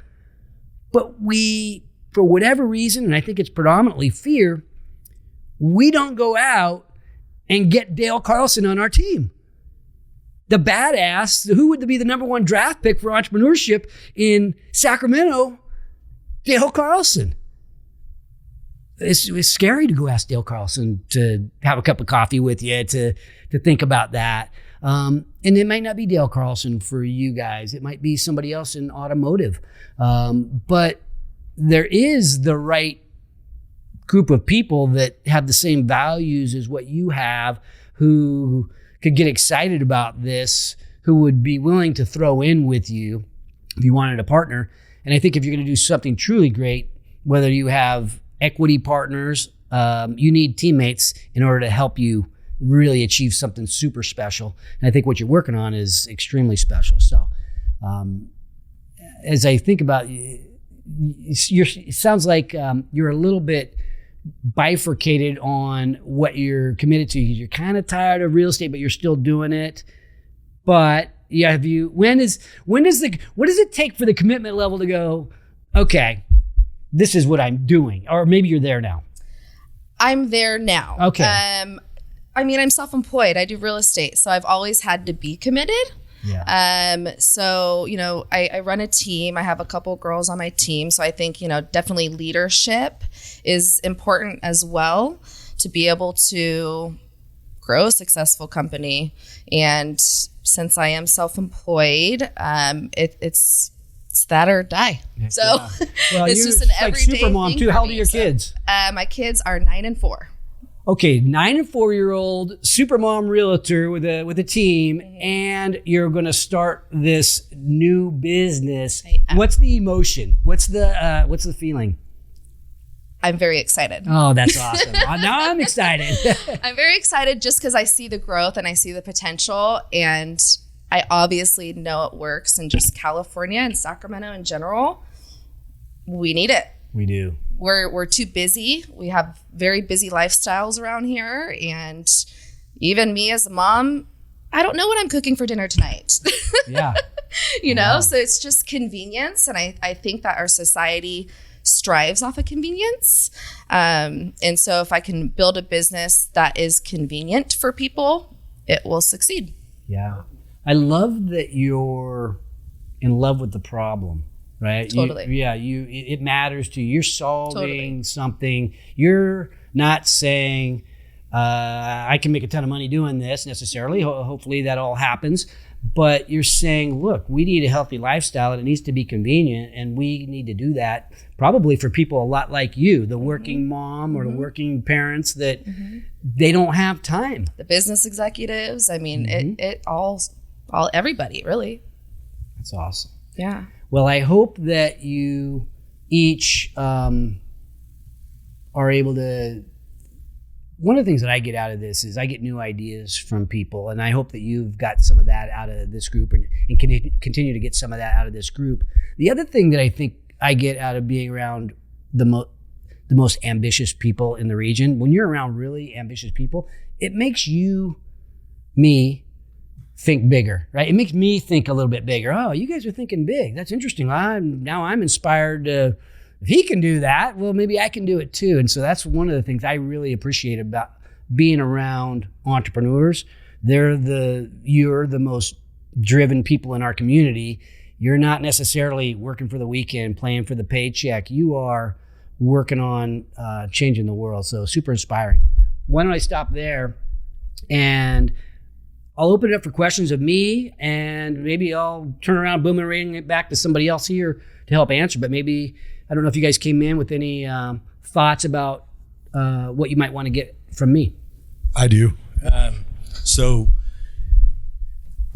But we, for whatever reason, and I think it's predominantly fear, we don't go out and get Dale Carlson on our team. The badass, who would be the number one draft pick for entrepreneurship in Sacramento? Dale Carlson. It's scary to go ask Dale Carlson to have a cup of coffee with you, to think about that. And it might not be Dale Carlson for you guys. It might be somebody else in automotive. But there is the right group of people that have the same values as what you have, who could get excited about this, who would be willing to throw in with you. if you wanted a partner. And I think if you're going to do something truly great, whether you have equity partners, you need teammates in order to help you really achieve something super special. And I think what you're working on is extremely special. So as I think about it sounds like you're a little bit bifurcated on what you're committed to. You're kind of tired of real estate, but you're still doing it. But yeah, what does it take for the commitment level to go, okay, this is what I'm doing? Or maybe you're there now. I'm there now. Okay. I mean, I'm self-employed. I do real estate, so I've always had to be committed. Yeah. So, I run a team. I have a couple girls on my team. So I think, definitely leadership is important as well to be able to grow a successful company. And since I am self-employed, it's that or die. Yeah. So Well, it's you're just an like everyday super mom thing too. for How old are me. your kids? My kids are 9 and 4. Okay, 9 and 4-year-old super mom realtor with a team, and you're going to start this new business. What's the emotion? What's the feeling? I'm very excited. Oh, that's awesome. Now I'm excited. I'm very excited just because I see the growth and I see the potential, and I obviously know it works in just California and Sacramento in general. We need it. We do. We're too busy. We have very busy lifestyles around here, and even me as a mom, I don't know what I'm cooking for dinner tonight. Yeah. Wow. So it's just convenience, and I think that our society strives off of convenience. And so if I can build a business that is convenient for people, it will succeed. Yeah. I love that you're in love with the problem, right? Totally. It matters to you. You're solving Totally. something. You're not saying, I can make a ton of money doing this necessarily. Hopefully that all happens. But you're saying, look, we need a healthy lifestyle and it needs to be convenient, and we need to do that probably for people a lot like you, the working mom or the working parents that they don't have time. The business executives, I mean, it all everybody really. That's awesome. Yeah. Well, I hope that you each are able to. One of the things that I get out of this is I get new ideas from people, and I hope that you've got some of that out of this group and continue to get some of that out of this group. The other thing that I think I get out of being around the most ambitious people in the region, when you're around really ambitious people, it makes me think bigger, right? It makes me think a little bit bigger. Oh, you guys are thinking big. That's interesting. Now I'm inspired to. If he can do that, well, maybe I can do it too. And so that's one of the things I really appreciate about being around entrepreneurs. You're the most driven people in our community. You're not necessarily working for the weekend, playing for the paycheck. You are working on changing the world. So super inspiring. Why don't I stop there, and I'll open it up for questions of me, and maybe I'll turn around, boomerang it back to somebody else here to help answer. But maybe, I don't know if you guys came in with any thoughts about what you might want to get from me. I do. So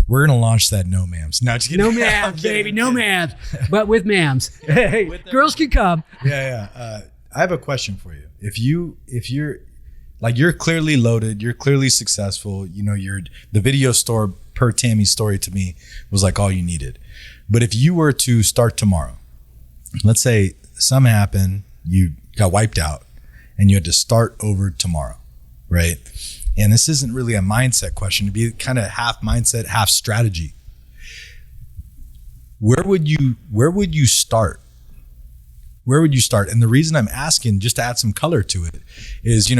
we're going to launch that no ma'ams. No, just kidding. No ma'ams, baby. No ma'ams. But with ma'ams. Hey, girls can come. Yeah. I have a question for you. If you're like, you're clearly loaded, you're clearly successful, the video store per Tammy's story to me was like all you needed. But if you were to start tomorrow, let's say something happened, you got wiped out, and you had to start over tomorrow, right? And this isn't really a mindset question. It'd be kind of half mindset, half strategy. Where would you start? Where would you start? And the reason I'm asking, just to add some color to it, is,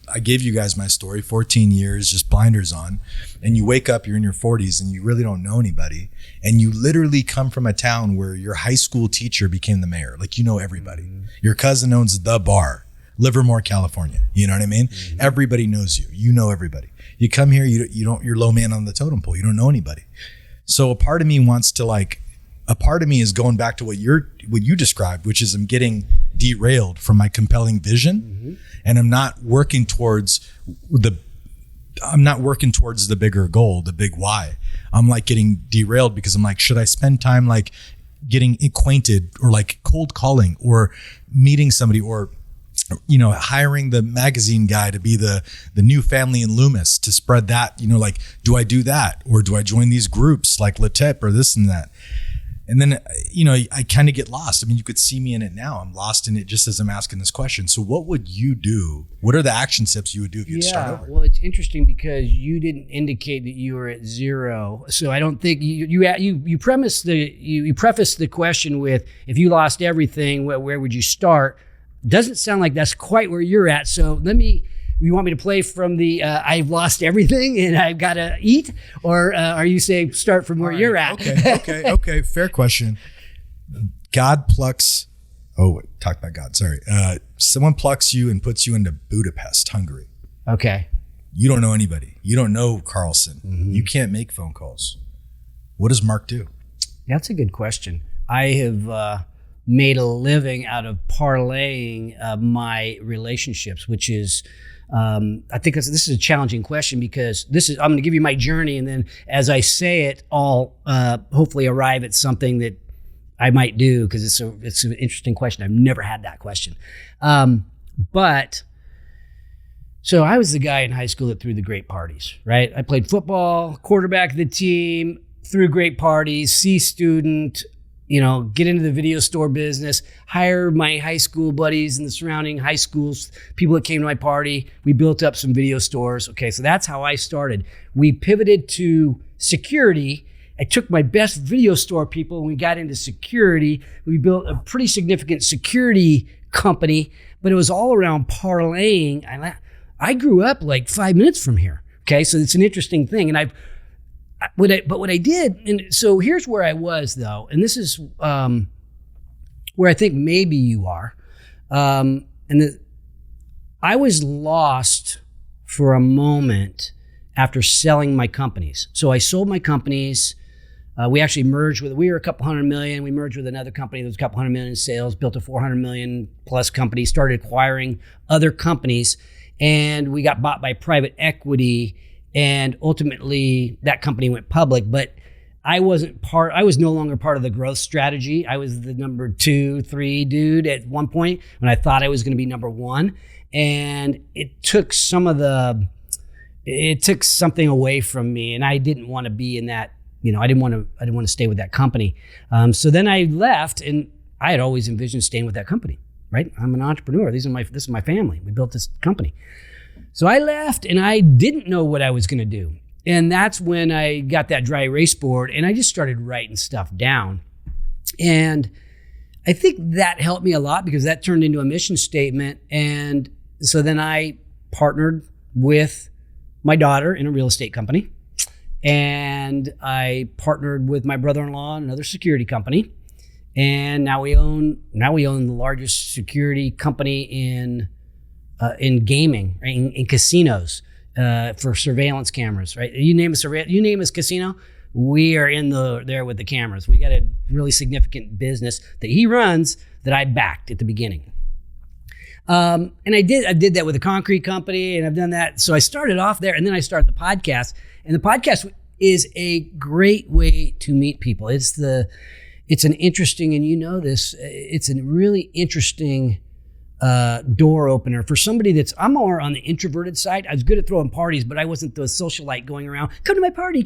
I gave you guys my story, 14 years, just blinders on, and you wake up, you're in your 40s, and you really don't know anybody, and you literally come from a town where your high school teacher became the mayor. Like, everybody. Your cousin owns the bar, Livermore, California. You know what I mean? Everybody knows you. You know everybody. You come here, you're low man on the totem pole. You don't know anybody. So a part of me is going back to what you described, which is I'm getting derailed from my compelling vision, and I'm not working towards the bigger goal, the big why. I'm like getting derailed because I'm like, should I spend time like getting acquainted or like cold calling or meeting somebody or, you know, hiring the magazine guy to be the new family in Loomis to spread that, you know, like, do I do that? Or do I join these groups like LaTep or this and that? And then, you know, I kind of get lost. I mean, you could see me in it now. I'm lost in it just as I'm asking this question. So what would you do? What are the action steps you would do if you'd start over? Well, it's interesting because you didn't indicate that you were at 0. So I don't think you prefaced the question with, if you lost everything, where would you start? Doesn't sound like that's quite where you're at. So you want me to play from the I've lost everything and I've got to eat? Or are you saying start from where you're at? Okay. Fair question. God plucks, talk about God, sorry. Someone plucks you and puts you into Budapest, Hungary. Okay. You don't know anybody. You don't know Carlson. Mm-hmm. You can't make phone calls. What does Mark do? That's a good question. I have made a living out of parlaying my relationships, which is, I think this is a challenging question because I'm going to give you my journey, and then as I say it, I'll hopefully arrive at something that I might do, because it's an interesting question. I've never had that question. But so I was the guy in high school that threw the great parties, right? I played football, quarterback of the team, threw great parties, C student, you know, get into the video store business, hire my high school buddies in the surrounding high schools, people that came to my party. We built up some video stores. Okay, so that's how I started. We pivoted to security. I took my best video store people and we got into security. We built a pretty significant security company, but it was all around parlaying. I grew up like 5 minutes from here. Okay, so it's an interesting thing. And what I did, and so here's where I was though, and this is where I think maybe you are, I was lost for a moment after selling my companies. So I sold my companies. We actually merged we were a couple $100 million. We merged with another company that was a couple $100 million in sales, built a $400 million plus company, started acquiring other companies, and we got bought by private equity. And ultimately that company went public, but I was no longer part of the growth strategy. I was the number 2, 3 dude at one point when I thought I was going to be number 1. And it took something away from me, and I didn't want to be in that, you know, I didn't want to stay with that company. So then I left, and I had always envisioned staying with that company, right? I'm an entrepreneur. This is my family. We built this company. So I left and I didn't know what I was going to do. And that's when I got that dry erase board and I just started writing stuff down. And I think that helped me a lot because that turned into a mission statement. And so then I partnered with my daughter in a real estate company. And I partnered with my brother-in-law in another security company. And now we own the largest security company in gaming, right? in casinos, for surveillance cameras, right? You name a casino, we are there with the cameras. We got a really significant business that he runs that I backed at the beginning. And I did that with a concrete company, and I've done that. So I started off there, and then I started the podcast. And the podcast is a great way to meet people. It's an interesting, and you know this, it's a really interesting door opener for somebody I'm more on the introverted side. I was good at throwing parties, but I wasn't the socialite going around, come to my party,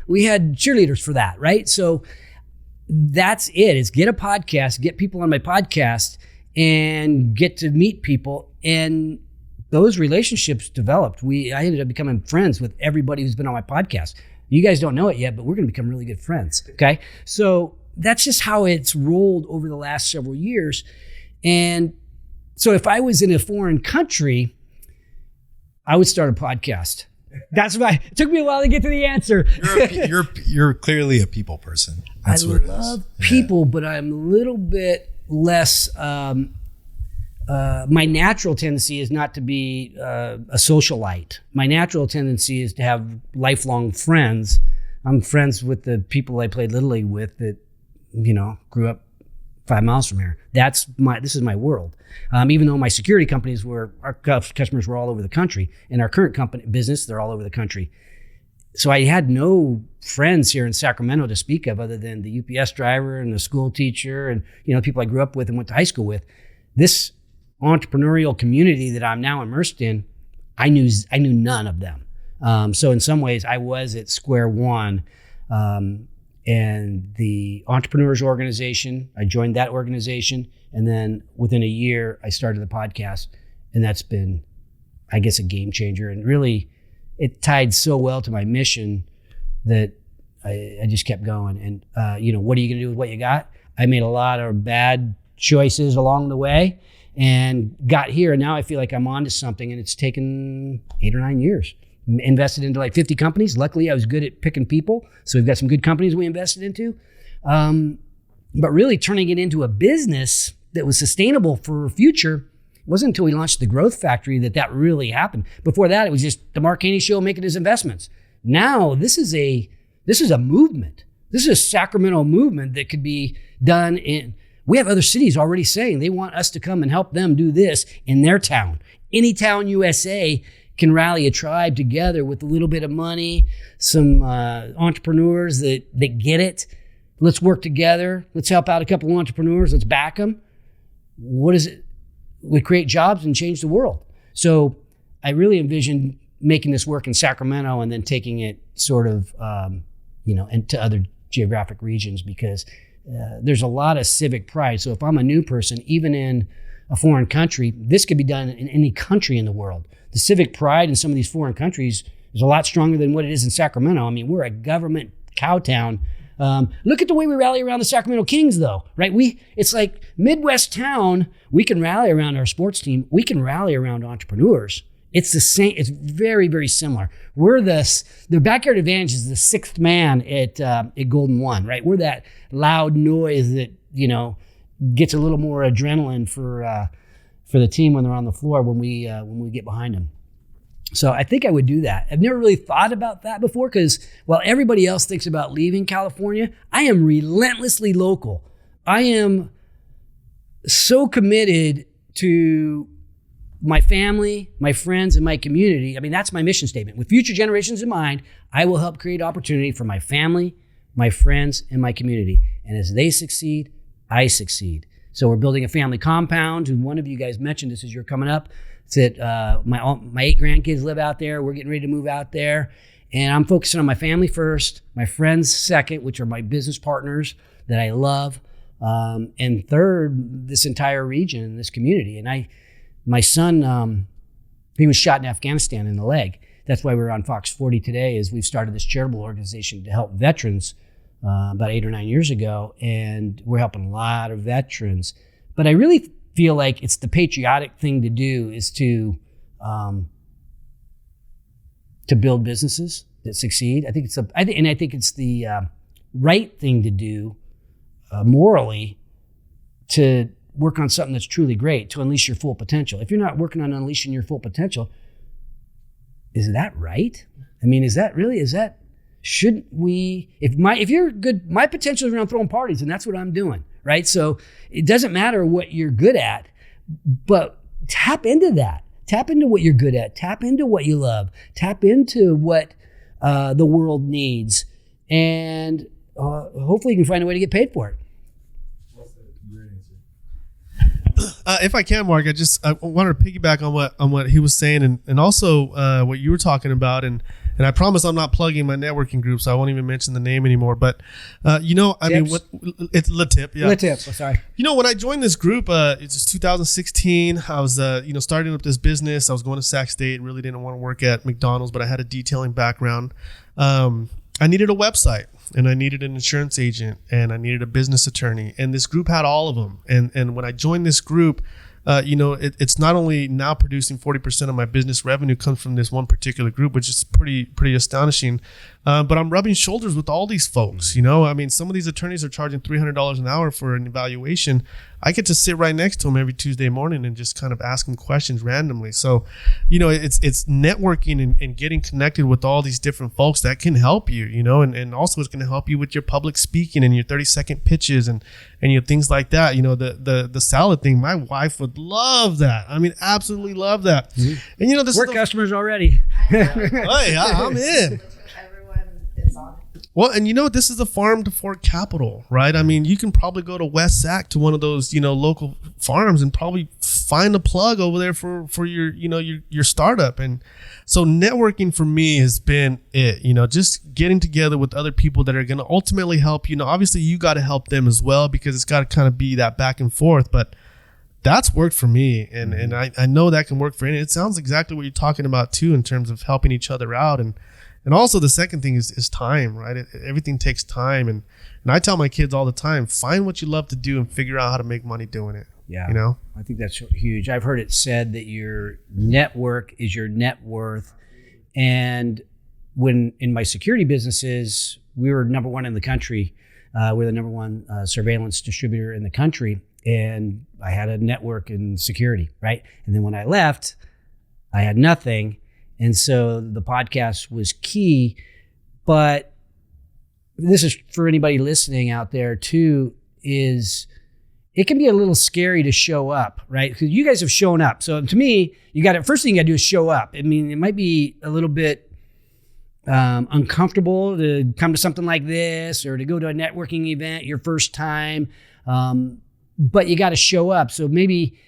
we had cheerleaders for that, right? So that's it, is get a podcast, get people on my podcast, and get to meet people. And those relationships developed. I ended up becoming friends with everybody who's been on my podcast. You guys don't know it yet, but we're going to become really good friends, okay? So that's just how it's rolled over the last several years. And so if I was in a foreign country, I would start a podcast. That's why it took me a while to get to the answer. You're clearly a people person. That's what it is. I love people, but I'm a little bit less. My natural tendency is not to be a socialite. My natural tendency is to have lifelong friends. I'm friends with the people I played Little League with that, grew up 5 miles from here. This is my world. Even though my security companies our customers were all over the country. In our current company business, they're all over the country. so I had no friends here in Sacramento to speak of other than the UPS driver and the school teacher and, people I grew up with and went to high school with. This entrepreneurial community that I'm now immersed in, I knew none of them. So in some ways I was at square one. And the Entrepreneurs Organization, I joined that organization. And then within a year, I started the podcast. And that's been, I guess, a game changer. And really, it tied so well to my mission that I just kept going. And, what are you going to do with what you got? I made a lot of bad choices along the way and got here. And now I feel like I'm onto something. And it's taken 8 or 9 years. Invested into like 50 companies. Luckily, I was good at picking people. So we've got some good companies we invested into. But really turning it into a business that was sustainable for the future, it wasn't until we launched the Growth Factory that really happened. Before that, it was just the Mark Haney Show making his investments. Now, this is a movement. This is a Sacramento movement that could be done in, we have other cities already saying they want us to come and help them do this in their town. Any town USA can rally a tribe together with a little bit of money, some entrepreneurs that get it. Let's work together. Let's help out a couple of entrepreneurs. Let's back them. What is it? We create jobs and change the world. So I really envisioned making this work in Sacramento and then taking it sort of, into other geographic regions because there's a lot of civic pride. So if I'm a new person, even in a foreign country, this could be done in any country in the world. The civic pride in some of these foreign countries is a lot stronger than what it is in Sacramento. I mean, we're a government cow town. Look at the way we rally around the Sacramento Kings, though, right? It's like Midwest town. We can rally around our sports team. We can rally around entrepreneurs. It's the same. It's very, very similar. We're the backyard advantage is the sixth man at Golden One, right? We're that loud noise that gets a little more adrenaline for the team when they're on the floor when we get behind them. So I think I would do that. I've never really thought about that before because while everybody else thinks about leaving California, I am relentlessly local. I am so committed to my family, my friends, and my community. I mean, that's my mission statement. With future generations in mind, I will help create opportunity for my family, my friends, and my community. And as they succeed, I succeed. So we're building a family compound. And one of you guys mentioned this as you're coming up. It's that my 8 grandkids live out there. We're getting ready to move out there. And I'm focusing on my family first, my friends second, which are my business partners that I love. And third, this entire region and this community. And my son, he was shot in Afghanistan in the leg. That's why we're on Fox 40 today is we've started this charitable organization to help veterans about 8 or 9 years ago. And we're helping a lot of veterans. But I really feel like it's the patriotic thing to do is to build businesses that succeed. I think it's the right thing to do morally to work on something that's truly great, to unleash your full potential. If you're not working on unleashing your full potential, is that right? I mean, shouldn't we, if you're good, my potential is around throwing parties and that's what I'm doing, right? So it doesn't matter what you're good at, but tap into that. Tap into what you're good at. Tap into what you love. Tap into what the world needs. And hopefully you can find a way to get paid for it. If I can, Mark, I wanted to piggyback on what he was saying and also what you were talking about. And I promise I'm not plugging my networking group, so I won't even mention the name anymore. But, I mean, it's LaTip. Yeah. LaTip, sorry. When I joined this group, it's just 2016. I was, starting up this business. I was going to Sac State, really didn't want to work at McDonald's, but I had a detailing background. I needed a website. And I needed an insurance agent and I needed a business attorney. And this group had all of them. And when I joined this group, it's not only now producing 40% of my business revenue comes from this one particular group, which is pretty astonishing. But I'm rubbing shoulders with all these folks. I mean, some of these attorneys are charging $300 an hour for an evaluation. I get to sit right next to them every Tuesday morning and just kind of ask them questions randomly. So, it's networking and getting connected with all these different folks that can help you, and also it's going to help you with your public speaking and your 30-second pitches and things like that. The salad thing, my wife would love that. I mean, absolutely love that. Mm-hmm. And this we're customers already. Hey, I'm in. Well, and this is a farm to fork capital, right? I mean, you can probably go to West Sac to one of those, local farms and probably find a plug over there for your, your startup. And so networking for me has been it, just getting together with other people that are going to ultimately help, obviously you got to help them as well, because it's got to kind of be that back and forth, but that's worked for me. And I know that can work for any. It sounds exactly what you're talking about too, in terms of helping each other out. And also the second thing is time, right? Everything takes time. And I tell my kids all the time, find what you love to do and figure out how to make money doing it. Yeah. I think that's huge. I've heard it said that your network is your net worth. And when in my security businesses, we were number one in the country. We're the number one surveillance distributor in the country. And I had a network in security, right? And then when I left, I had nothing. And so the podcast was key. But this is for anybody listening out there too, is it can be a little scary to show up, right? Because you guys have shown up. So to me, first thing you got to do is show up. I mean, it might be a little bit uncomfortable to come to something like this or to go to a networking event your first time. But you got to show up. So maybe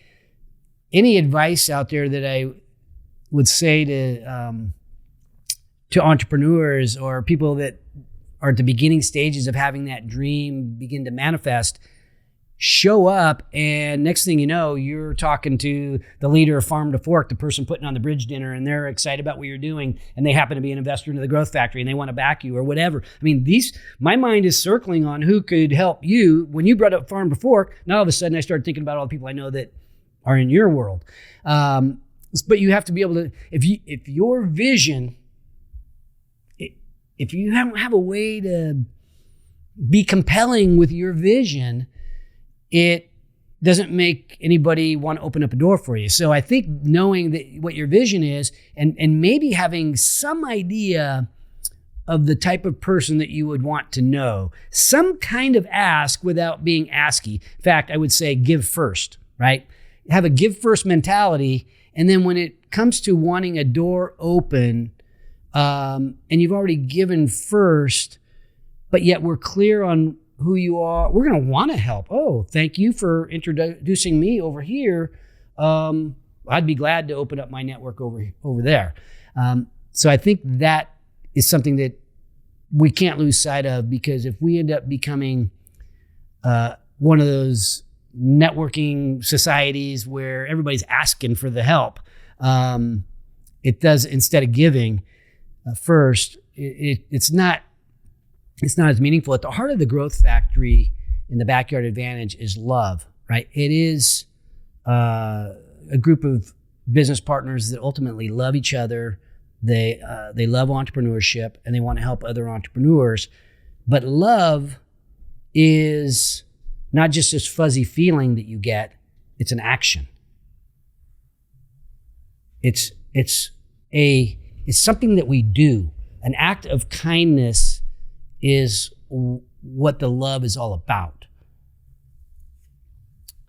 any advice out there that I would say to entrepreneurs or people that are at the beginning stages of having that dream begin to manifest, show up, and next thing you know, you're talking to the leader of Farm to Fork, the person putting on the bridge dinner, and they're excited about what you're doing, and they happen to be an investor into the growth factory, and they want to back you or whatever. I mean, my mind is circling on who could help you. When you brought up Farm to Fork, now all of a sudden I started thinking about all the people I know that are in your world. But you have to be able to, if your vision, if you don't have a way to be compelling with your vision, it doesn't make anybody want to open up a door for you. So I think knowing that what your vision is and maybe having some idea of the type of person that you would want to know, some kind of ask without being asky. In fact, I would say give first, right? Have a give first mentality. And then when it comes to wanting a door open, and you've already given first, but yet we're clear on who you are, we're going to want to help. Oh, thank you for introducing me over here. I'd be glad to open up my network over there. So I think that is something that we can't lose sight of, because if we end up becoming one of those networking societies where everybody's asking for the help, it does, instead of giving first, it's not as meaningful. At the heart of the growth factory in the Backyard Advantage is love, right? It is a group of business partners that ultimately love each other. They love entrepreneurship and they want to help other entrepreneurs. But love is not just this fuzzy feeling that you get, it's an action. It's something that we do. An act of kindness is what the love is all about.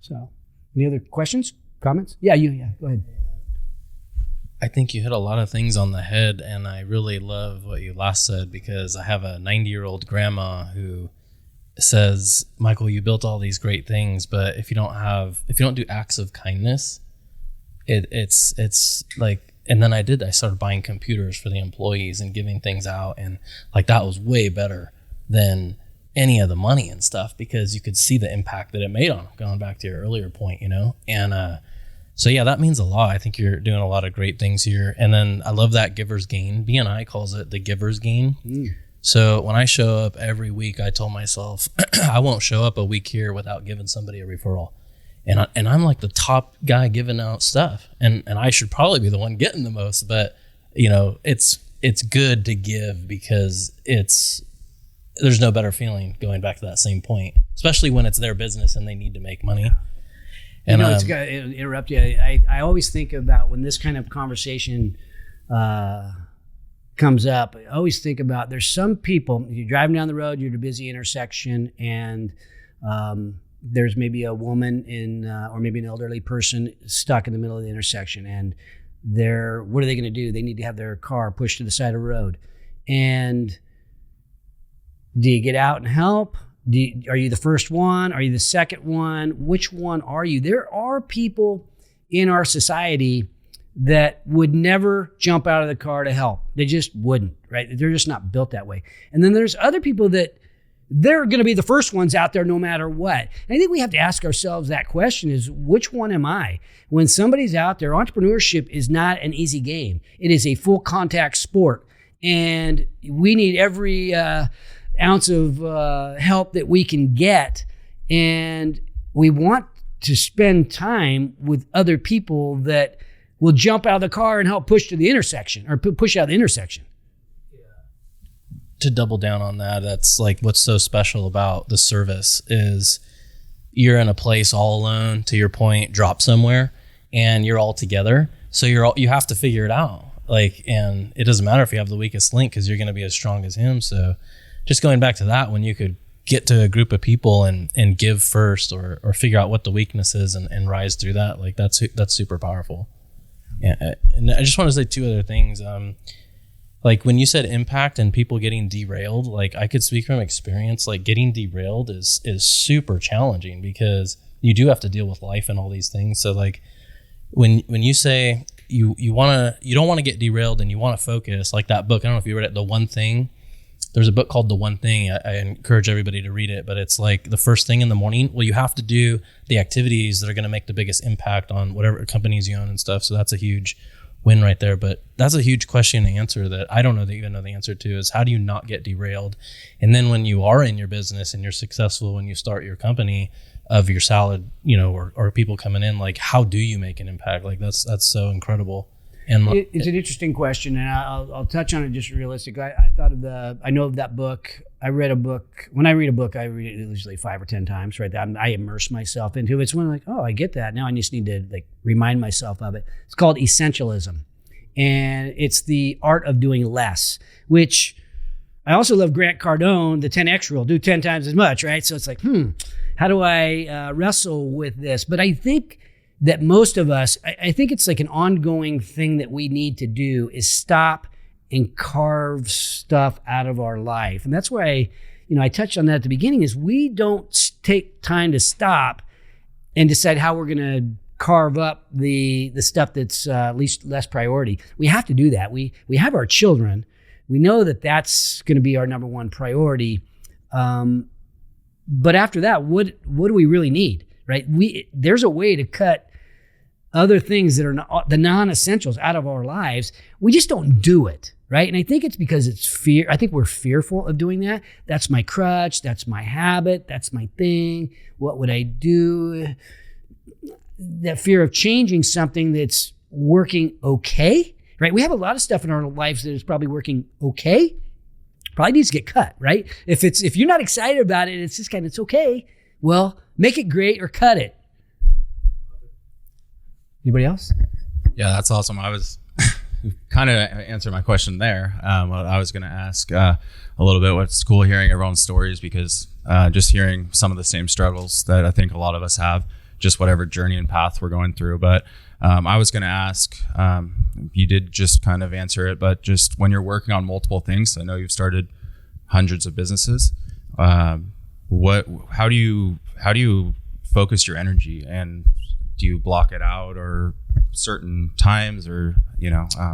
So, any other questions, comments? Yeah, go ahead. I think you hit a lot of things on the head, and I really love what you last said, because I have a 90-year-old grandma who says, Michael, you built all these great things, but if you don't do acts of kindness, it's like. And then I started buying computers for the employees and giving things out, and like that was way better than any of the money and stuff, because you could see the impact that it made on them, going back to your earlier point, and so yeah, that means a lot. I think you're doing a lot of great things here. And then I love that giver's gain. BNI calls it the giver's gain. So when I show up every week, I told myself I won't show up a week here without giving somebody a referral. And I'm like the top guy giving out stuff, and I should probably be the one getting the most, but it's good to give, because there's no better feeling, going back to that same point, especially when it's their business and they need to make money. And it's got to interrupt you. I always think about when this kind of conversation comes up, I always think about, there's some people, you're driving down the road, you're at a busy intersection, and there's maybe a woman or maybe an elderly person stuck in the middle of the intersection, and what are they going to do? They need to have their car pushed to the side of the road. And Do you get out and help? Are you the first one? Are you the second one? Which one are you? There are people in our society that would never jump out of the car to help. They just wouldn't, right? They're just not built that way. And then there's other people that they're going to be the first ones out there no matter what. And I think we have to ask ourselves that question is, which one am I? When somebody's out there, entrepreneurship is not an easy game. It is a full contact sport. And we need every ounce of help that we can get. And we want to spend time with other people that will jump out of the car and help push to the intersection or push out the intersection. To double down on that, that's like what's so special about the service is you're in a place all alone, to your point, drop somewhere, and you're all together. So you have to figure it out. Like, and it doesn't matter if you have the weakest link because you're going to be as strong as him. So just going back to that, when you could get to a group of people and give first or figure out what the weakness is and rise through that, like that's super powerful. Yeah, and I just want to say two other things. Like when you said impact and people getting derailed, like I could speak from experience, like getting derailed is super challenging because you do have to deal with life and all these things. So like when you say you don't want to get derailed and you want to focus, like that book, I don't know if you read it, The One Thing. There's a book called The One Thing. I encourage everybody to read it, but it's like the first thing in the morning. Well, you have to do the activities that are going to make the biggest impact on whatever companies you own and stuff. So that's a huge win right there. But that's a huge question to answer that I don't even know the answer to is how do you not get derailed? And then when you are in your business and you're successful, when you start your company of your salad, or people coming in, like how do you make an impact? Like that's so incredible. And it's an interesting question, and I'll touch on it just realistic. I know of that book. I read a book. When I read a book, I read it usually 5 or 10 times, right? I immerse myself into it. It's when I'm like, oh, I get that. Now I just need to like remind myself of it. It's called Essentialism. And it's the art of doing less, which I also love Grant Cardone, the 10X rule, do 10 times as much, right? So it's like, how do I wrestle with this? But I think that most of us, I think it's like an ongoing thing that we need to do is stop and carve stuff out of our life. And that's why, I touched on that at the beginning is we don't take time to stop and decide how we're going to carve up the stuff that's less priority. We have to do that. We have our children. We know that that's going to be our number one priority. But after that, what do we really need, right? There's a way to cut other things that are the non-essentials out of our lives. We just don't do it, right? And I think it's because it's fear. I think we're fearful of doing that. That's my crutch. That's my habit. That's my thing. What would I do? That fear of changing something that's working okay, right? We have a lot of stuff in our lives that is probably working okay. Probably needs to get cut, right? If you're not excited about it, it's just it's okay. Well, make it great or cut it. Anybody else? Yeah, that's awesome. I was kind of answered my question there. I was going to ask a little bit. What's cool hearing everyone's stories because just hearing some of the same struggles that I think a lot of us have, just whatever journey and path we're going through. But I was going to ask, you did just kind of answer it, but just when you're working on multiple things, I know you've started hundreds of businesses. How do you focus your energy, and do you block it out or certain times or, I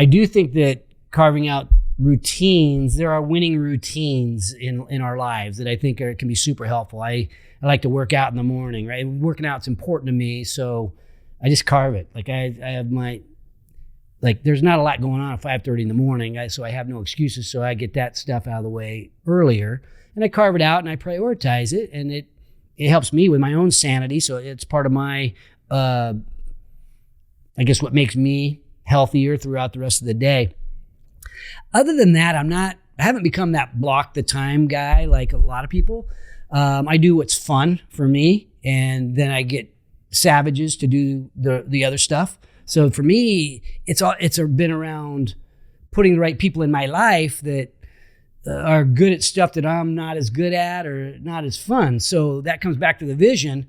do think that carving out routines, there are winning routines in our lives that I think can be super helpful. I like to work out in the morning, right? Working out's important to me, so I just carve it. Like I have there's not a lot going on at 5:30 in the morning, so I have no excuses, so I get that stuff out of the way earlier, and I carve it out and I prioritize it, and it helps me with my own sanity, so it's part of my, I guess what makes me healthier throughout the rest of the day. Other than that, I haven't become that block the time guy like a lot of people. I do what's fun for me, and then I get savages to do the other stuff. So for me, it's been around putting the right people in my life that are good at stuff that I'm not as good at or not as fun. So that comes back to the vision.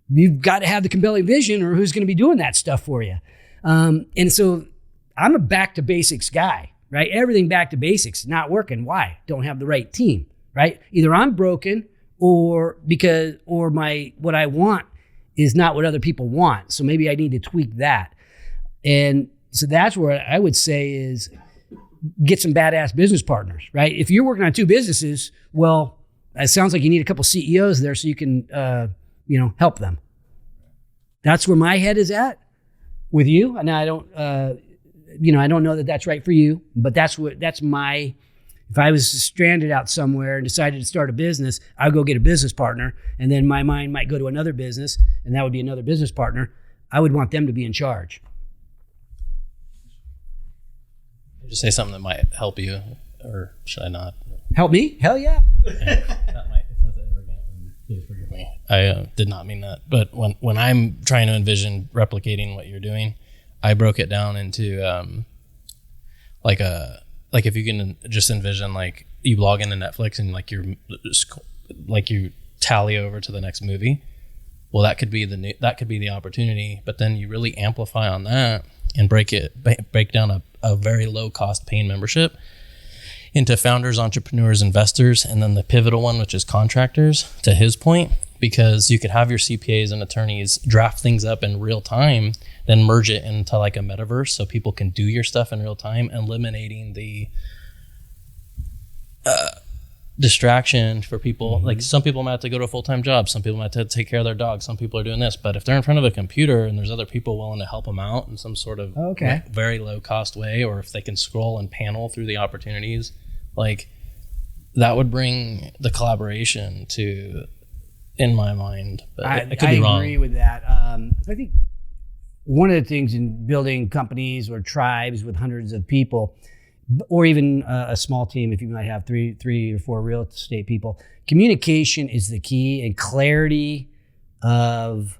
You've got to have the compelling vision, or who's going to be doing that stuff for you? And so I'm a back to basics guy. right? Everything back to basics, not working. Why? Don't have the right team, right? Either I'm broken or what I want is not what other people want. So maybe I need to tweak that. And so that's where I would say is get some badass business partners, right? If you're working on two businesses, well, it sounds like you need a couple CEOs there so you can, help them. That's where my head is at with you. And I don't, I don't know that that's right for you, but if I was stranded out somewhere and decided to start a business, I'd go get a business partner, and then my mind might go to another business, and that would be another business partner. I would want them to be in charge. Just say something that might help you, or should I not? Help me? Hell yeah. That might, if that's arrogant, please forgive me. I did not mean that. But when I'm trying to envision replicating what you're doing, I broke it down into like if you can just envision like you log into Netflix and you tally over to the next movie. Well, that could be the opportunity, but then you really amplify on that and break down a very low cost paying membership into founders, entrepreneurs, investors, and then the pivotal one, which is contractors, to his point, because you could have your CPAs and attorneys draft things up in real time, then merge it into like a metaverse so people can do your stuff in real time, eliminating the distraction for people. Like some people might have to go to a full-time job, some people might have to take care of their dogs, some people are doing this, but if they're in front of a computer and there's other people willing to help them out in some sort of very low cost way, or if they can scroll and panel through the opportunities, like that would bring the collaboration to, in my mind, but I could be wrong. I agree with that. I think one of the things in building companies or tribes with hundreds of people, or even a small team, if you might have three or four real estate people, communication is the key, and clarity of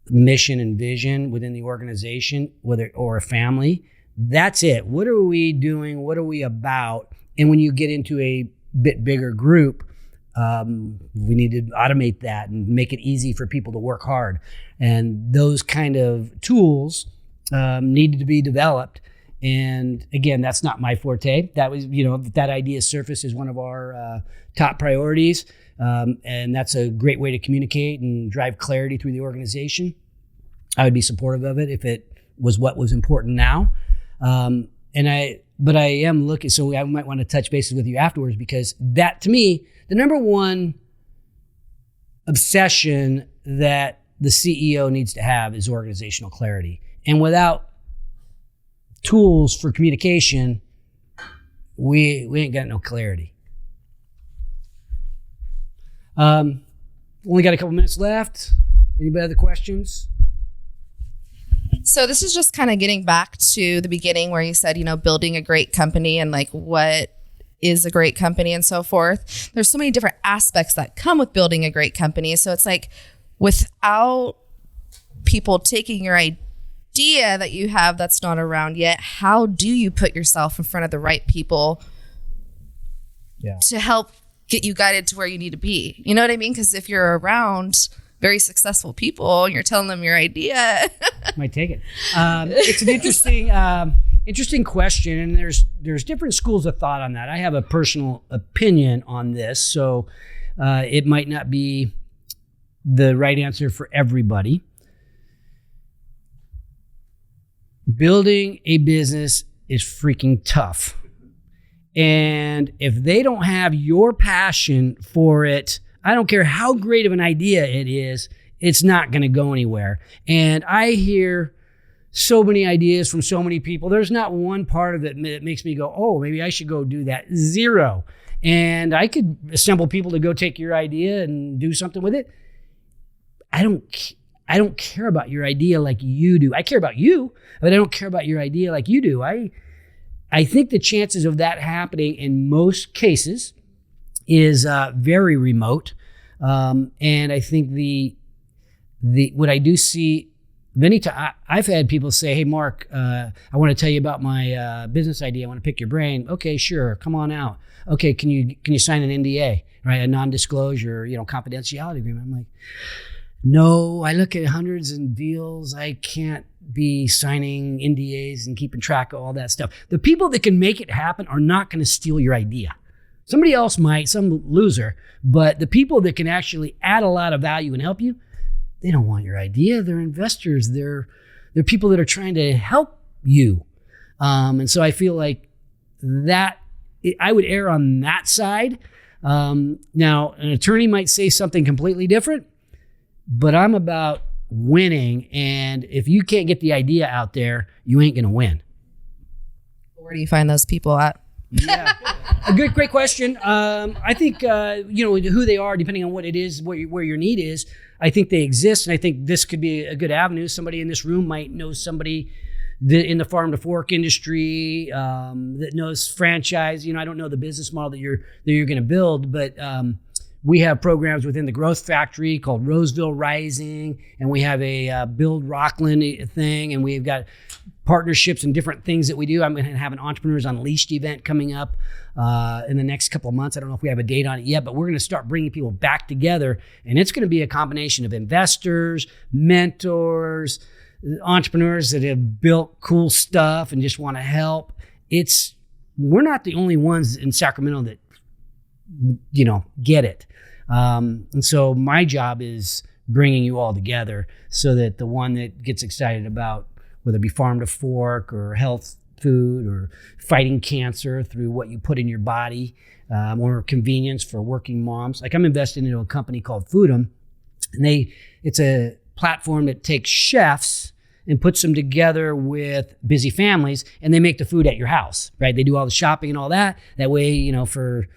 mission and vision within the organization, or a family. That's it. What are we doing? What are we about? And when you get into a bit bigger group, we need to automate that and make it easy for people to work hard. And those kind of tools needed to be developed. And again, that's not my forte. That was, that idea surface is one of our top priorities. And that's a great way to communicate and drive clarity through the organization. I would be supportive of it if it was what was important now. But I am looking, so I might want to touch bases with you afterwards, because that, to me, the number one obsession that the CEO needs to have is organizational clarity. And without tools for communication, we ain't got no clarity. Only got a couple minutes left. Anybody other questions? So this is just kind of getting back to the beginning where you said, building a great company and like what is a great company and so forth. There's so many different aspects that come with building a great company. So it's like, without people taking your idea that you have that's not around yet, how do you put yourself in front of the right people to help get you guided to where you need to be? You know what I mean? Because if you're around very successful people and you're telling them your idea, might take it. It's an interesting question, and there's different schools of thought on that. I have a personal opinion on this, so it might not be the right answer for everybody. Building a business is freaking tough. And if they don't have your passion for it, I don't care how great of an idea it is, it's not going to go anywhere. And I hear so many ideas from so many people. There's not one part of it that makes me go, oh, maybe I should go do that. Zero. And I could assemble people to go take your idea and do something with it. I don't care about your idea like you do. I care about you, but I don't care about your idea like you do. I think the chances of that happening in most cases is very remote. And I think the what I do see many times, I've had people say, hey, Mark, I want to tell you about my business idea. I want to pick your brain. Okay, sure. Come on out. Okay, can you sign an NDA, right? A non-disclosure, confidentiality agreement. I'm like, No, I look at hundreds of deals. I can't be signing NDAs and keeping track of all that stuff. The people that can make it happen are not going to steal your idea. Somebody else might, some loser, but the people that can actually add a lot of value and help you, they don't want your idea. They're investors. They're people that are trying to help you. And so I feel like that I would err on that side. Now, an attorney might say something completely different, but I'm about winning. And if you can't get the idea out there, you ain't going to win. Where do you find those people at? Yeah, a great question. I think, who they are, depending on what it is, where your need is, I think they exist. And I think this could be a good avenue. Somebody in this room might know somebody in the farm to fork industry that knows franchise. I don't know the business model that you're going to build, but we have programs within the Growth Factory called Roseville Rising, and we have a Build Rockland thing, and we've got partnerships and different things that we do. I'm going to have an Entrepreneurs Unleashed event coming up in the next couple of months. I don't know if we have a date on it yet, but we're going to start bringing people back together, and it's going to be a combination of investors, mentors, entrepreneurs that have built cool stuff and just want to help. We're not the only ones in Sacramento that get it. And so my job is bringing you all together so that the one that gets excited about whether it be farm to fork or health food or fighting cancer through what you put in your body, or convenience for working moms. Like I'm invested into a company called Foodum, and it's a platform that takes chefs and puts them together with busy families, and they make the food at your house, right? They do all the shopping and all that. That way, for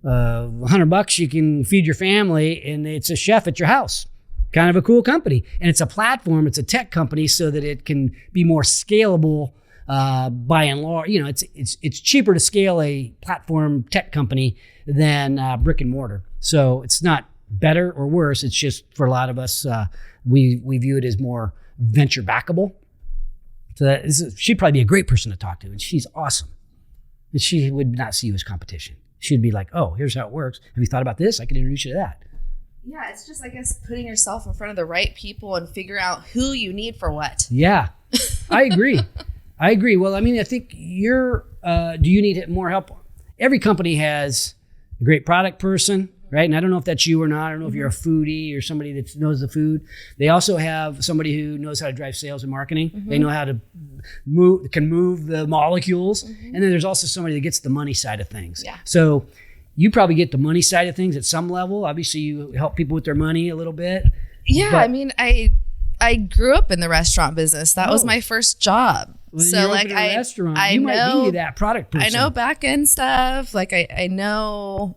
$100 you can feed your family, and it's a chef at your house. Kind of a cool company. And it's a platform, it's a tech company so that it can be more scalable by and large. It's cheaper to scale a platform tech company than brick and mortar. So it's not better or worse. It's just for a lot of us, we view it as more venture backable. So she'd probably be a great person to talk to, and she's awesome. And she would not see you as competition. She'd be like, oh, here's how it works. Have you thought about this? I can introduce you to that. Yeah, it's just, I guess, putting yourself in front of the right people and figure out who you need for what. Yeah, I agree. Well, I think do you need more help? Every company has a great product person, right? And I don't know if that's you or not. I don't know if you're a foodie or somebody that knows the food. They also have somebody who knows how to drive sales and marketing. Mm-hmm. They know how to move the molecules. Mm-hmm. And then there's also somebody that gets the money side of things. Yeah. So you probably get the money side of things at some level. Obviously, you help people with their money a little bit. Yeah, I grew up in the restaurant business. That was my first job. Well, so like you might be that product person. I know back end stuff. Like I know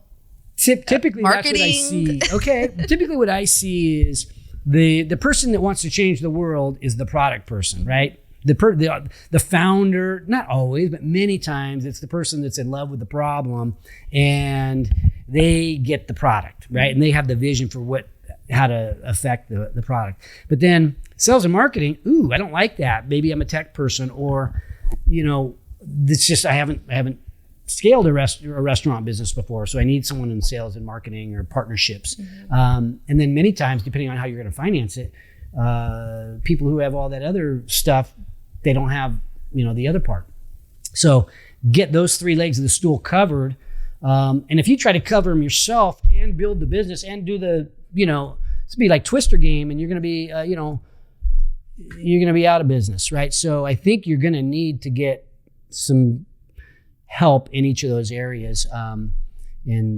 typically marketing. That's what I see. Okay. Typically what I see is the person that wants to change the world is the product person, right? The founder, not always, but many times it's the person that's in love with the problem and they get the product, right? And they have the vision for how to affect the product. But then sales and marketing, I don't like that. Maybe I'm a tech person, or, it's just I haven't scaled a restaurant business before, so I need someone in sales and marketing or partnerships. Mm-hmm. And then many times, depending on how you're going to finance it, people who have all that other stuff, they don't have, the other part. So get those three legs of the stool covered. And if you try to cover them yourself and build the business and do the, it's be like Twister game, and you're going to be, you're going to be out of business, right? So I think you're going to need to get some help in each of those areas. And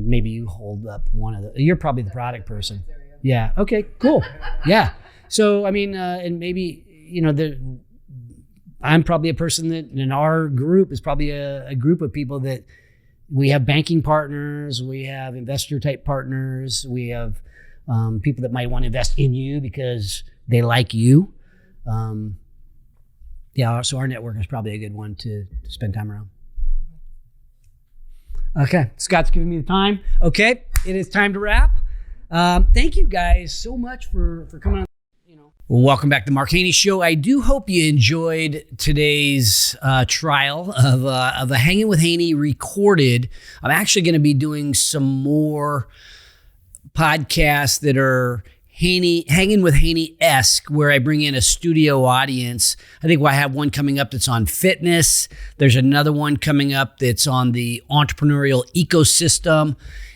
maybe you hold up one of you're probably the product person. Yeah. Okay, cool. Yeah. So, and maybe, I'm probably a person that in our group is probably a group of people that we have banking partners, we have investor type partners, we have people that might want to invest in you because they like you. So our network is probably a good one to spend time around. Okay, Scott's giving me the time. Okay, it is time to wrap. Thank you guys so much for coming on. Well, welcome back to the Mark Haney Show. I do hope you enjoyed today's trial of a Hangin with Haney recorded. I'm actually going to be doing some more podcasts that are Hangin with Haney-esque, where I bring in a studio audience. I think I have one coming up that's on fitness. There's another one coming up that's on the entrepreneurial ecosystem.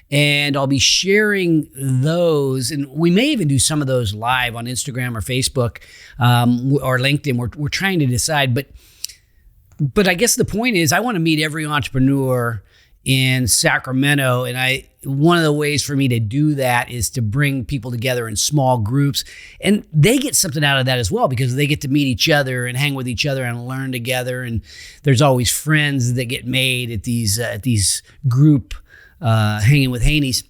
And I'll be sharing those. And we may even do some of those live on Instagram or Facebook or LinkedIn. We're trying to decide. But I guess the point is I want to meet every entrepreneur in Sacramento. And one of the ways for me to do that is to bring people together in small groups. And they get something out of that as well, because they get to meet each other and hang with each other and learn together. And there's always friends that get made at these group Hanging with Haneys.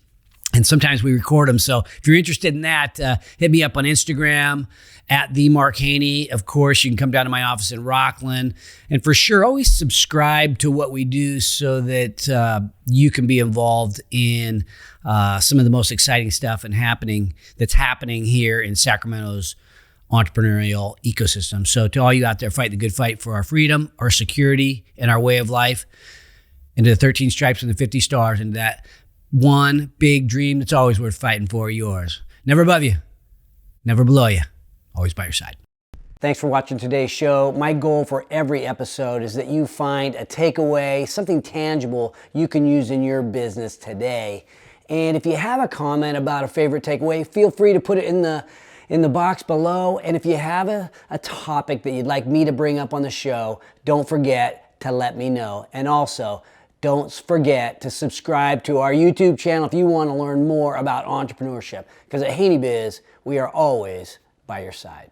And sometimes we record them. So if you're interested in that, hit me up on Instagram at the Mark Haney. Of course, you can come down to my office in Rockland. And for sure, always subscribe to what we do so that you can be involved in some of the most exciting stuff that's happening here in Sacramento's entrepreneurial ecosystem. So to all you out there fighting the good fight for our freedom, our security, and our way of life, into the 13 stripes and the 50 stars, and that one big dream that's always worth fighting for, yours. Never above you, never below you, always by your side. Thanks for watching today's show. My goal for every episode is that you find a takeaway, something tangible you can use in your business today. And if you have a comment about a favorite takeaway, feel free to put it in the box below. And if you have a topic that you'd like me to bring up on the show, don't forget to let me know. And also, don't forget to subscribe to our YouTube channel if you want to learn more about entrepreneurship. Because at HaneyBiz, we are always by your side.